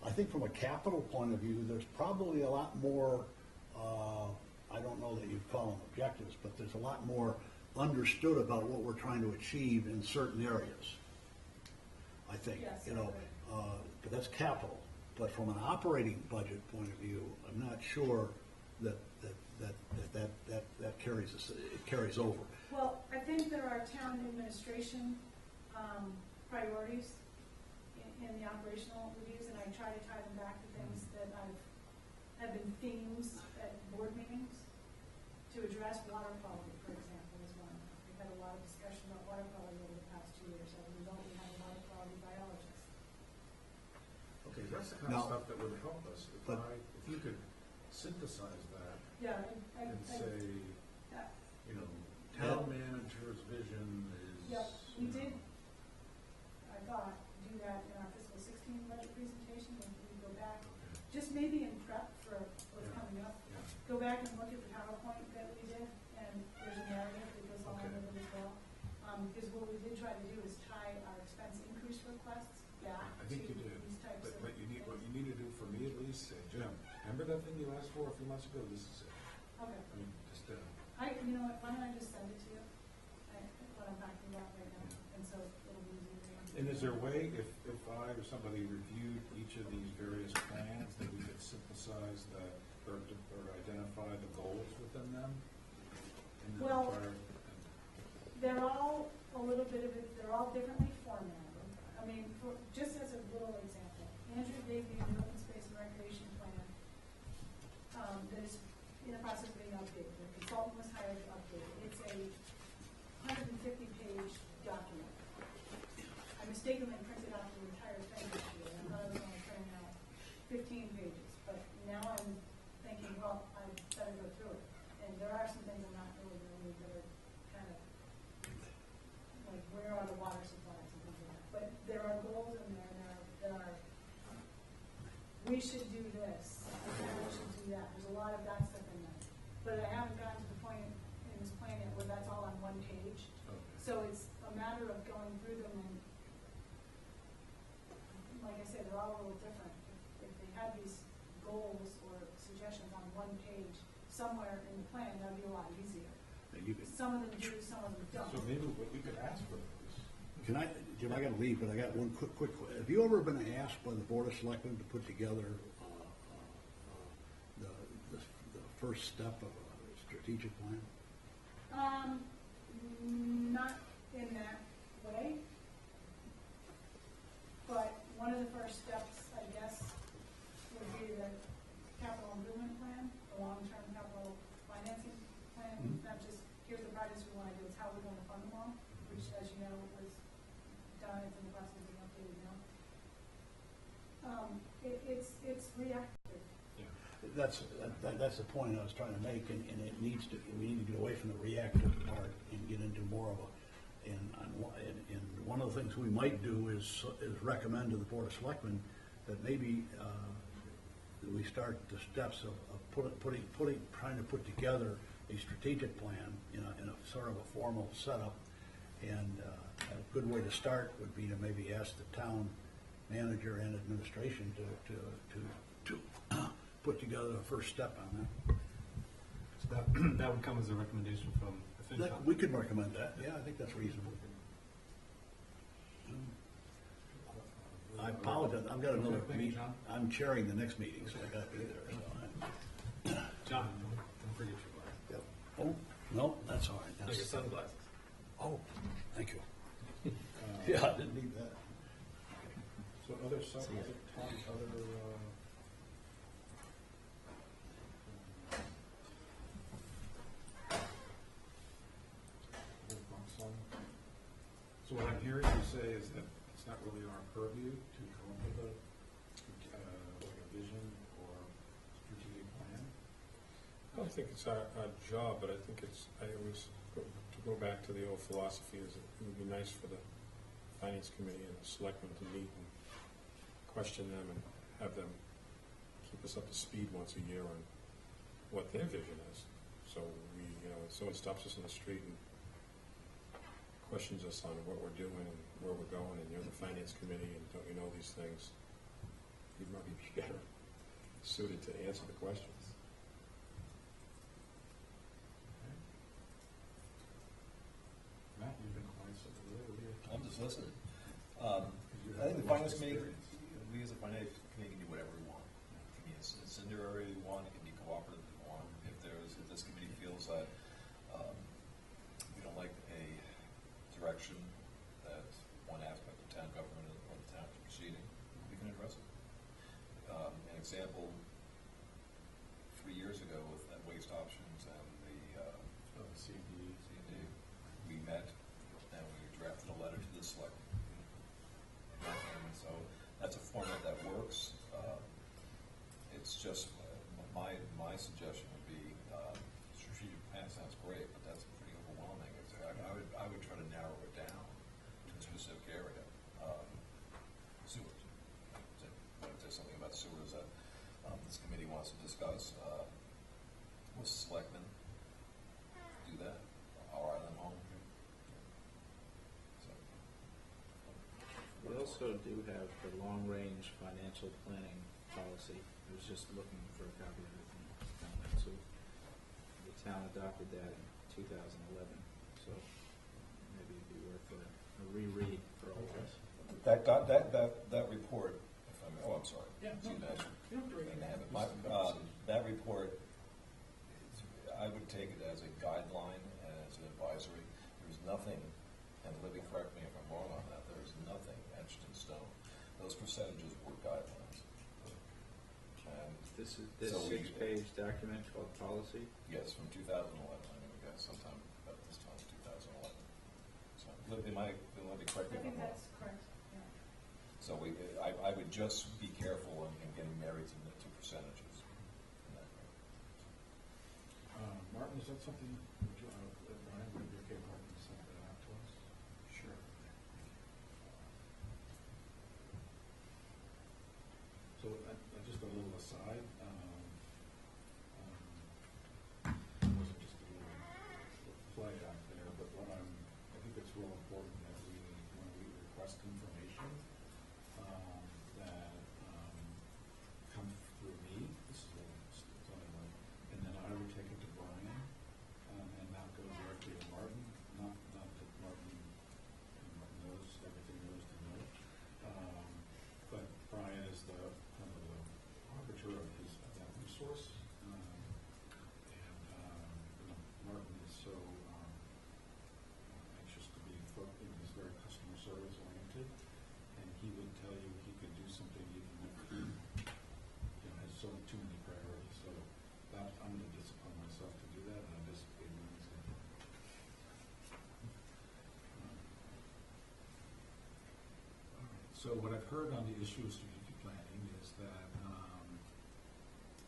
I think from a capital point of view, there's probably a lot more, I don't know that you'd call them objectives, but there's a lot more understood about what we're trying to achieve in certain areas, I think. Yes, You know, I but that's capital. But from an operating budget point of view, I'm not sure that carries over. Well, I think there are town administration priorities in the operational reviews, and I try to tie them back to things that have been themes at board meetings to address water quality, for example, is one. We've had a lot of discussion about water quality over the past 2 years. As a result, we have a water quality biologist. Okay, that's the kind of stuff that would help us if you could synthesize that Yeah, and say, you know, town manager's vision is. Yep, we did, I thought, do that in our fiscal 16 budget presentation, when we go back, just maybe in prep for what's coming up. Yeah. Go back and look at the PowerPoint that we did, and there's a narrative that goes along with it as well. Because what we did try to do is tie our expense increase requests back I to think you did, these types of. but what you need to do for me at least, say, Jim, remember that thing you asked for a few months ago? This is it. Okay. I mean, just, You know what, why don't I just send it to you, what I'm talking about right now, and so it'll be easier. and is there a way, if I or somebody reviewed each of these various plans, that we could synthesize or identify the goals within them? And then Well, try- they're all a little bit of it, they're all differently formatted. I mean, just as a little example, Andrew gave me an open space and recreation plan that is in the process of being updated. The consultant was hired to update it. It's a 150-page document. I mistakenly printed out the entire thing this year, and I thought I was only printing out 15 pages. But now I'm thinking, well, I better go through it. And there are some things I'm not really going to read that are kind of like, where are the water supplies and things like that. But there are goals in there that are we should do this, we should do that. There's a lot of that stuff in there. But I haven't gotten to the point in this plan yet where that's all on one page. Okay. So it's a matter of going through them, and like I said, they're all a little different. If they had these goals or suggestions on one page somewhere in the plan, that'd be a lot easier. Some of them do, some of them don't. So maybe we could ask for those. Jim, I gotta leave, but I got one quick. Have you ever been asked by the Board of Selectmen to put together the first step of a strategic plan? Not in that way. But one of the first steps, I guess, would be the capital improvement plan, the long-term capital financing plan. Not just, here's the projects we want to do, it's how we're going to fund them all, which, as you know, was done, it's in the process of being updated now. It's reactive. That's the point I was trying to make, and we need to get away from the reactive part and get into more of And one of the things we might do is recommend to the Board of Selectmen that maybe we start the steps of trying to put together a strategic plan in a sort of a formal setup. And a good way to start would be to maybe ask the town manager and administration to put together a first step on that. So that would come as a recommendation from the FinCom. We could recommend that, yeah, I think that's reasonable. I apologize, I've got another meeting, I'm chairing the next meeting, so I gotta be there. John, don't forget your glasses. Oh, no, that's all right. No, your sunglasses. Oh, thank you. Yeah, I didn't need that. So other thoughts, other, so what I'm hearing you say is that it's not really our purview to come up with like a vision or strategic plan? I don't think it's our job, but I think I always, to go back to the old philosophy, is it would be nice for the finance committee and the selectmen to meet and question them and have them keep us up to speed once a year on what their vision is. So we, if someone stops us in the street and questions us on what we're doing and where we're going, and you're the finance committee and don't you know these things, you'd probably be better suited to answer the questions. Matt, you've been quiet, so what do you? I'm just listening. I think the finance committee, we as a finance committee can do whatever we want. It can be incendiary we want, it can be cooperative we want. If this committee feels that we don't like a direction that one aspect of town government or the town is proceeding, we can address it. An example, 3 years ago with that waste options and the C&D, we met and we drafted a letter to the select. And so that's a format that works. It's just my suggestion would be strategic plan sounds great, but that's pretty overwhelming. I would try to narrow it down to a specific area. Sewers. If there's something about sewers that this committee wants to discuss, with selectmen, do that. I'll write them home. So. We also do have the long-range financial planning policy. I was just looking for a copy of it. So the town adopted that in 2011. So maybe it'd be worth a reread for all of us. That report, if I'm, oh, I'm sorry. Yeah, See, no, that's- you don't have to read it. that report, I would take it as a guideline and as an advisory. There's nothing, and Libby, correct me if I'm wrong on that, there's nothing etched in stone. Those percentages were guidelines. And This so we- 6-page document called policy. yes, from 2011, I mean, we got sometime about this time, 2011. So, Libby, Libby, correct me I if think I'm wrong. that's correct, yeah. So I would just be careful in getting married to percentages. in that way. Martin, is that something, Brian, would it be okay, Martin, to send that out to us? Sure. So, just a little aside, it wasn't just a little play out there, but I think it's real important that when we request information, that come through me, this is the only way, and then I would take it to Brian, and not go directly to Martin, not that Martin knows everything there is to know. But Brian is the kind of the arbiter of that resource, Martin is so anxious to be involved, he's very customer service oriented, and he would tell you he could do something even if he has so too many priorities. So that I'm going to discipline myself to do that, and I'm disciplining when he's going to. So what I've heard on the issue of strategic planning is that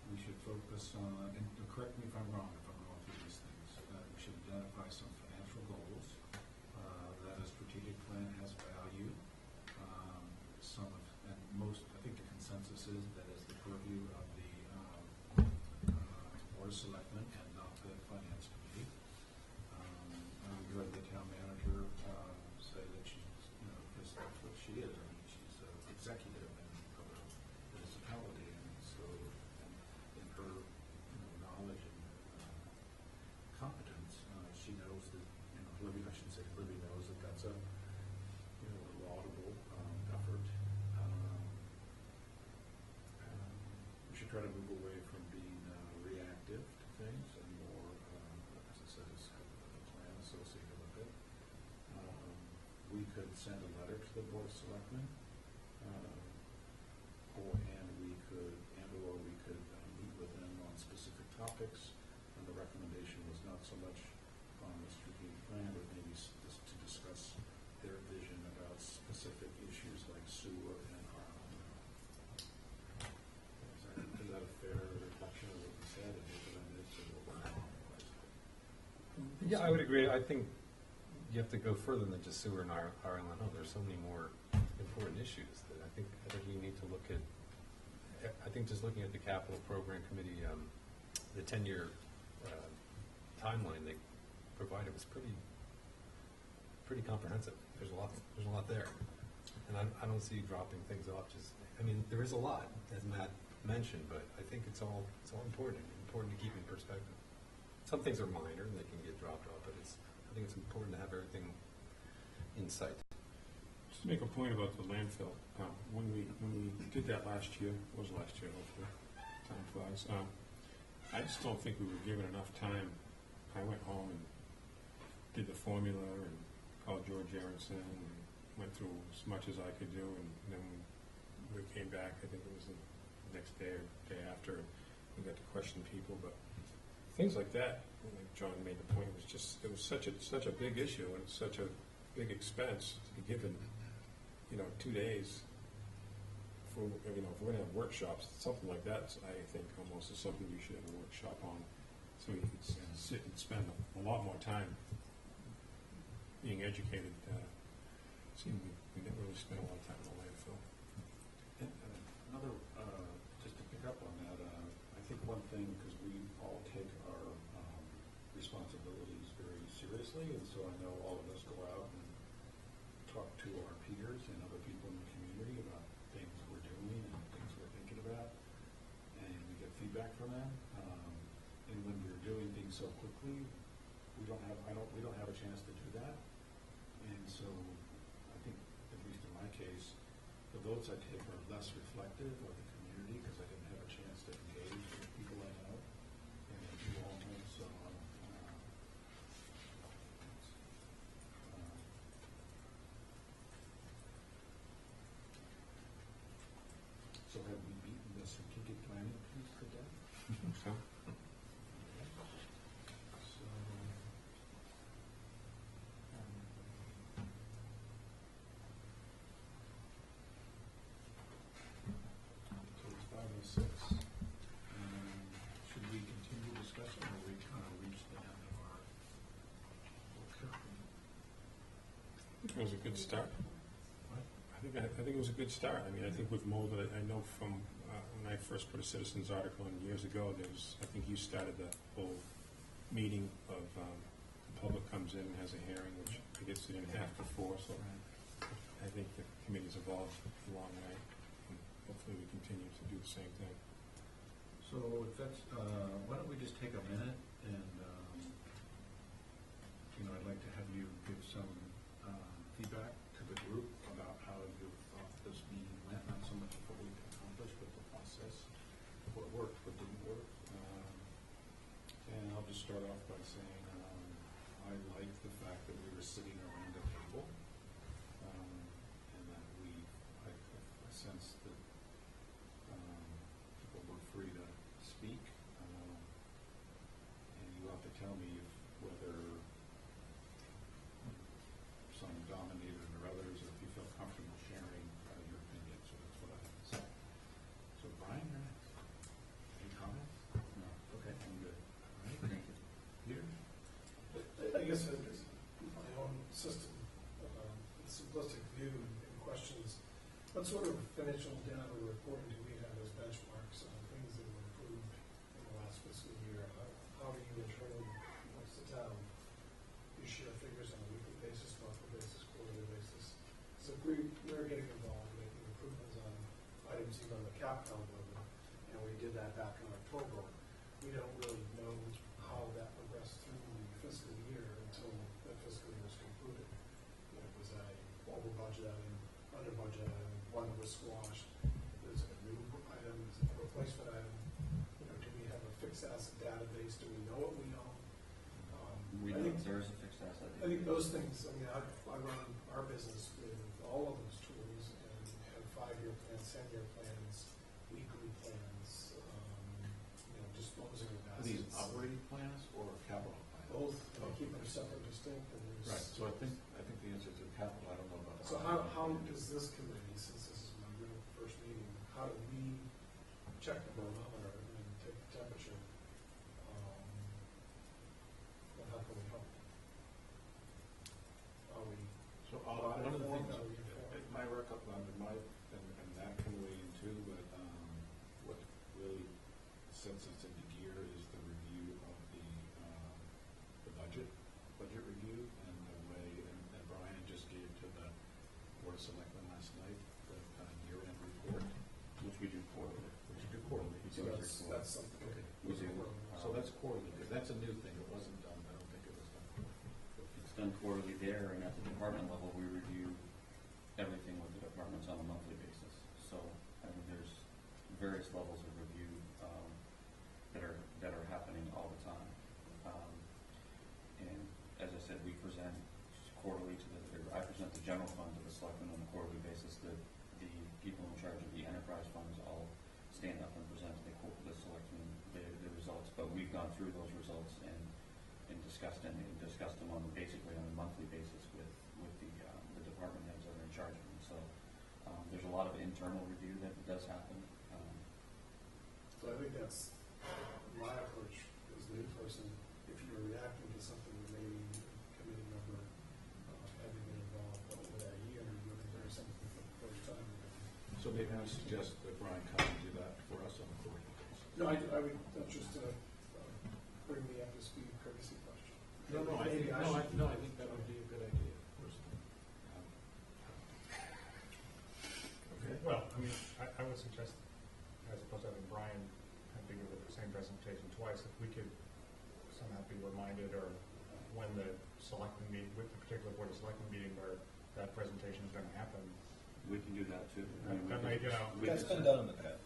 we should focus on, and correct me if I'm wrong if I'm going through these things, we should identify some financial goals that strategic plan has value. Some of, and most, I think the consensus is that is the purview of the Board of Selectmen and not the Finance Committee. We heard the town manager say that she's, because that's what she is. I mean, she's an executive of a municipality, and so in her knowledge and competence, she knows that, Libby, I should say, Libby knows that that's a laudable effort. We should try to move away from being reactive to things and more, as I said, have a plan associated with it. We could send a letter to the Board of Selectmen, or we could meet with them on specific topics. And the recommendation was not so much on the strategic plan, but maybe just to discuss their vision about specific issues like sewer and RLM. Is that a fair reflection of what you said? And maybe I missed it or Yeah, I would agree. I think you have to go further than just sewer and RLNO. There's so many more important issues that I think we need to look at. I think just looking at the capital program committee, the 10-year timeline they provided was pretty comprehensive. There's a lot there, and I don't see dropping things off. There is a lot, as Matt mentioned, but I think it's all important to keep in perspective. Some things are minor and they can get dropped off, but I think it's important to have everything in sight. Just to make a point about the landfill, when we did that last year, hopefully, time flies, I just don't think we were given enough time. I went home and did the formula and called George Aronson and went through as much as I could do, and then we came back, I think it was the next day or day after, and we got to question people, but things like that, like John made the point, it was such a big issue and such a big expense to be given, 2 days for, if we're gonna have workshops, something like that, I think almost is something you should have a workshop on, so you could sit and spend a lot more time being educated. We didn't really spend a lot of time in the landfill. And another, just to pick up on that, I think one thing, because we all take our responsibilities very seriously, and so I know all of us go out and talk to our peers and other people in the community about things we're doing and things we're thinking about, and we get feedback from them. And when we're doing things so quickly, we don't have a chance to do that. And so I think, at least in my case, the votes I take are less reflective of the community because I didn't have a chance to engage with people I know and you all know. So have we beaten the strategic planning piece to death? So, So it's 5:06. Should we continue discussing, or we kind of reached the end of our workshop? it was a good start. What? I think it was a good start. I think we've molded it. I know from when I first put a citizens article in years ago, I think you started the whole meeting of the public comes in and has a hearing, which I guess it didn't have before. So I think the committee's evolved a long way, and hopefully we continue to do the same thing. So if that's, why don't we just take a minute and, I'd like to have you give some feedback to the group about how you thought this meeting went, not so much what we accomplished, but the process, what worked, what didn't work. And I'll just start off by saying I like the fact that we were sitting around a table, and that I sensed that people were free to speak, and you have to tell me whether some dominated or others, or if you feel comfortable sharing your opinion. So that's what I have to say. So Brian, you're next. Any comments? No. Okay, I'm good. All right. Thank you. Peter? I guess it's my own system. October, we don't really know how that progressed through the fiscal year until the fiscal year is concluded. You know, was I over budget item, under budget item, one that was squashed? Is it a new item? Is it a replacement item? You know, do we have a fixed asset database? Do we know what we own? We I know think there is a fixed asset. I think those things, I mean, I run our business with all of those tools and have 5-year plans, 10-year plans, weekly plans, you know, disposing of Are these assets. operating plans or capital plans? Both, and I keep them separate, distinct, and there's. Right, so I think the answer to capital, I don't know about. So how does this committee, since this is my real first meeting, how do we check the barometer and take the temperature? And how can we help? Are we? So one of the things, Are we informed? my and that can weigh in too, but what really sets us into gear is the review of the budget review, and the way, and Brian just gave to the Board of Selectmen last night, the kind of year-end report. Which we do quarterly. Which you do quarterly. So that's something. Okay. We do. So that's quarterly, because that's a new thing, it wasn't done, I don't think it was done quarterly. It's done quarterly there, and at the department level, we review everything with the departments on a monthly basis. So, I mean, there's various levels of review that are happening all the time. And as I said, we present quarterly I present the general fund to the selectmen on a quarterly basis. The people in charge of the enterprise funds all stand up and present to the selectmen the results. But we've gone through those results and discussed them basically on a monthly basis with the department heads that are in charge of them. So there's a lot of internal review that does happen. So I think that's my approach as the new person. If you're reacting to something that maybe a committee member having been involved over that year, you're doing something for the first time. So maybe we suggest that Brian Cobb do that for us on a quarterly basis. No, I would, that's just a bring me up to speed courtesy question. I think that would be a good idea, personally. Okay. Well, I mean, I would suggest, as opposed to having Brian have to give the same presentation twice, if we could somehow be reminded, or when the selectmen meet, with the particular board of selectmen meeting where that presentation is going to happen. We can do that too. That may, you know, That's been done in the past.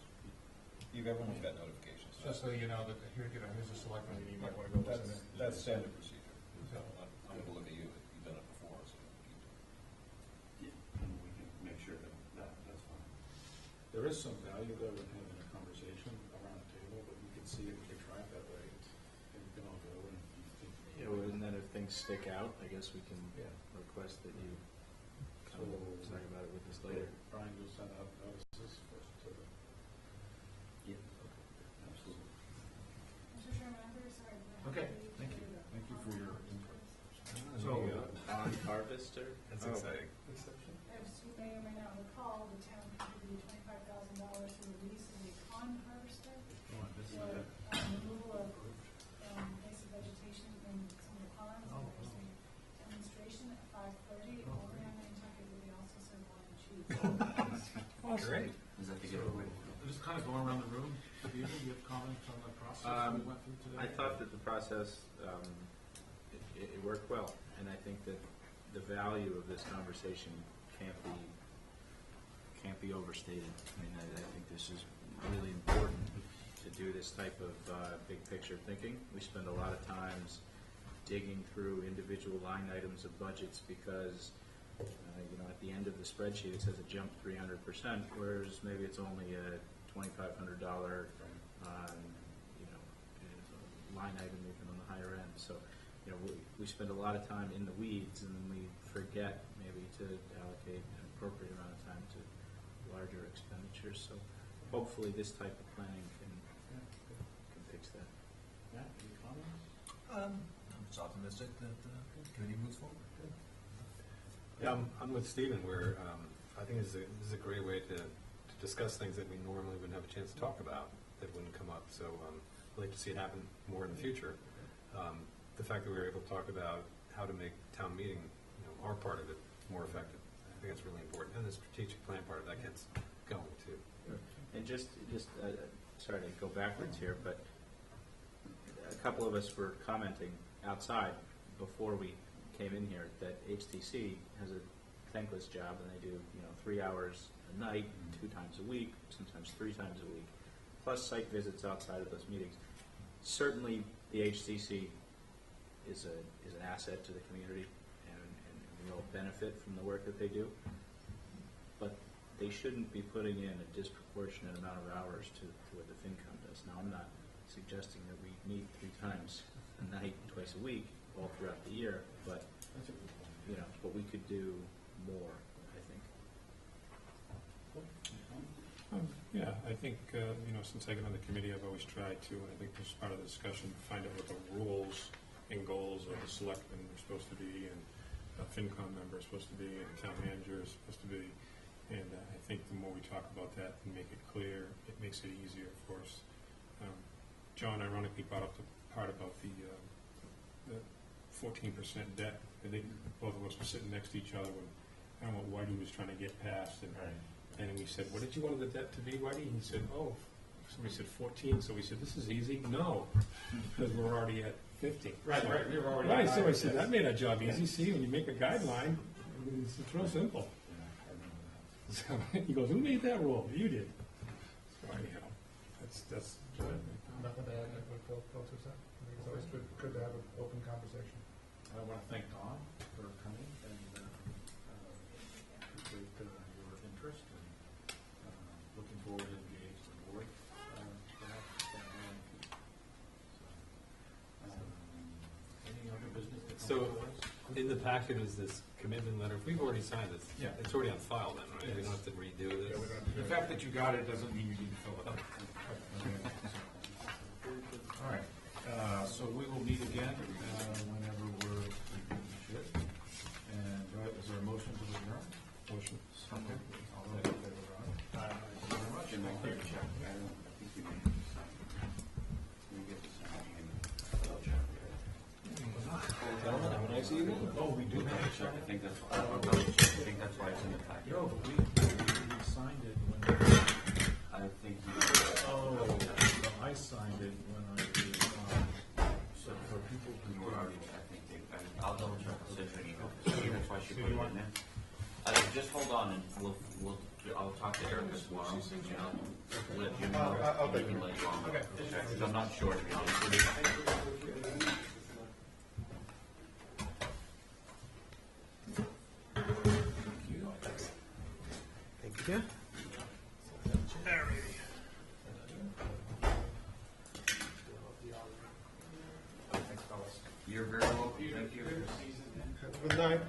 Everyone's got notifications. just so you know that here, here's a selectman meeting, you might want to go listen in. That's standard procedure. So I'm going to look at you, you've done it before, so keep doing it. Yeah, and we can make sure that's fine. There is some value though in having a conversation around a table, but you can see if we try it that way, and we can all go and you think. Yeah, well, and then if things stick out, I guess we can request that you come talk about it with us later. Brian, you'll send out notices first to the. Yeah, absolutely. Mr. Chairman, I'm very sorry. but I Okay, have to leave thank you. to the Thank you for your conference. input. So, on harvester? That's Oh. exciting. As you may or may not recall, the town contributed $25,000 to the lease of a pond harvester Oh, I missed for that. removal of invasive vegetation in some of the ponds. And there's a demonstration at 5:30 over on Nantucket, where they also serve wine and cheese. Great. Is that the giveaway? Just kind of going around the room, Stephen, you have comments on the process we went through today? I thought that the process, it worked well, and I think that the value of this conversation can't be overstated. I mean, I think this is really important to do this type of big picture thinking. We spend a lot of times digging through individual line items of budgets because at the end of the spreadsheet it says it jumped 300%, whereas maybe it's only a $2,500 line item even on the higher end. So we spend a lot of time in the weeds, and then we forget maybe to allocate an appropriate amount of time to larger expenditures. So hopefully this type of planning can fix that. Matt, any comments? I'm just optimistic that the committee moves forward. Yeah, I'm with Stephen, where I think this is a great way to discuss things that we normally wouldn't have a chance to talk about, that wouldn't come up. So I'd like to see it happen more in the future. The fact that we were able to talk about how to make town meeting, our part of it, more effective, I think that's really important. And the strategic plan part of that gets going too. And just sorry to go backwards here, but a couple of us were commenting outside before we came in here that HTC has a thankless job, and they do 3 hours a night, 2 times a week, sometimes 3 times a week, plus site visits outside of those meetings. Certainly, the HTC is an asset to the community and will benefit from the work that they do, but they shouldn't be putting in a disproportionate amount of hours to what the FinCom does. Now, I'm not suggesting that we meet 3 times a night, twice a week, all throughout the year, but but we could do more, I think. Yeah, I think, since I got on the committee, I've always tried to, and I think this is part of the discussion, find out what the rules and goals of the selectmen are supposed to be, and a FinCom member is supposed to be, and a town manager is supposed to be. And I think the more we talk about that and make it clear, it makes it easier for us. John ironically brought up the part about the 14% debt. I think both of us were sitting next to each other when, I don't know what Whitey was trying to get past, and we said, what did you want the debt to be, Whitey? He said, somebody said 14, so we said, this is easy. No, because we're already at 50. Right, we were already. Right, so I said, that made our job easy. See, when you make a guideline, it's real simple. So he goes, who made that rule? You did. So anyhow, that's. Nothing to add, Phil, I think it's always good to have an open conversation. I want to thank Don for coming and appreciate your interest and looking forward to engage the board perhaps down the line. Any other business that comes So, before us? in the packet is this commitment letter. If we've already signed it, Yeah. it's already on file then, right? We don't have to redo this. The fact that you got it doesn't mean you need to fill it out. All right, so we will meet again whenever we're should. And is there a motion to adjourn? Motion. Okay. All those in favor, aye. Thank you very much. Can I clear check? I don't, I think we need to get this out Oh, we do have a check. I think that's why it's in the packet. No, but we signed it when, I think I signed it when I did, so for people you who were are. already, I'll double check the send you an email. See, that's why she put it in there. Just hold on and I'll talk to Erica tomorrow, and I'll let you know, and you can let you on. Okay. Because I'm not sure, to be honest with you. Thank you. You're very welcome. Thank you. Good night.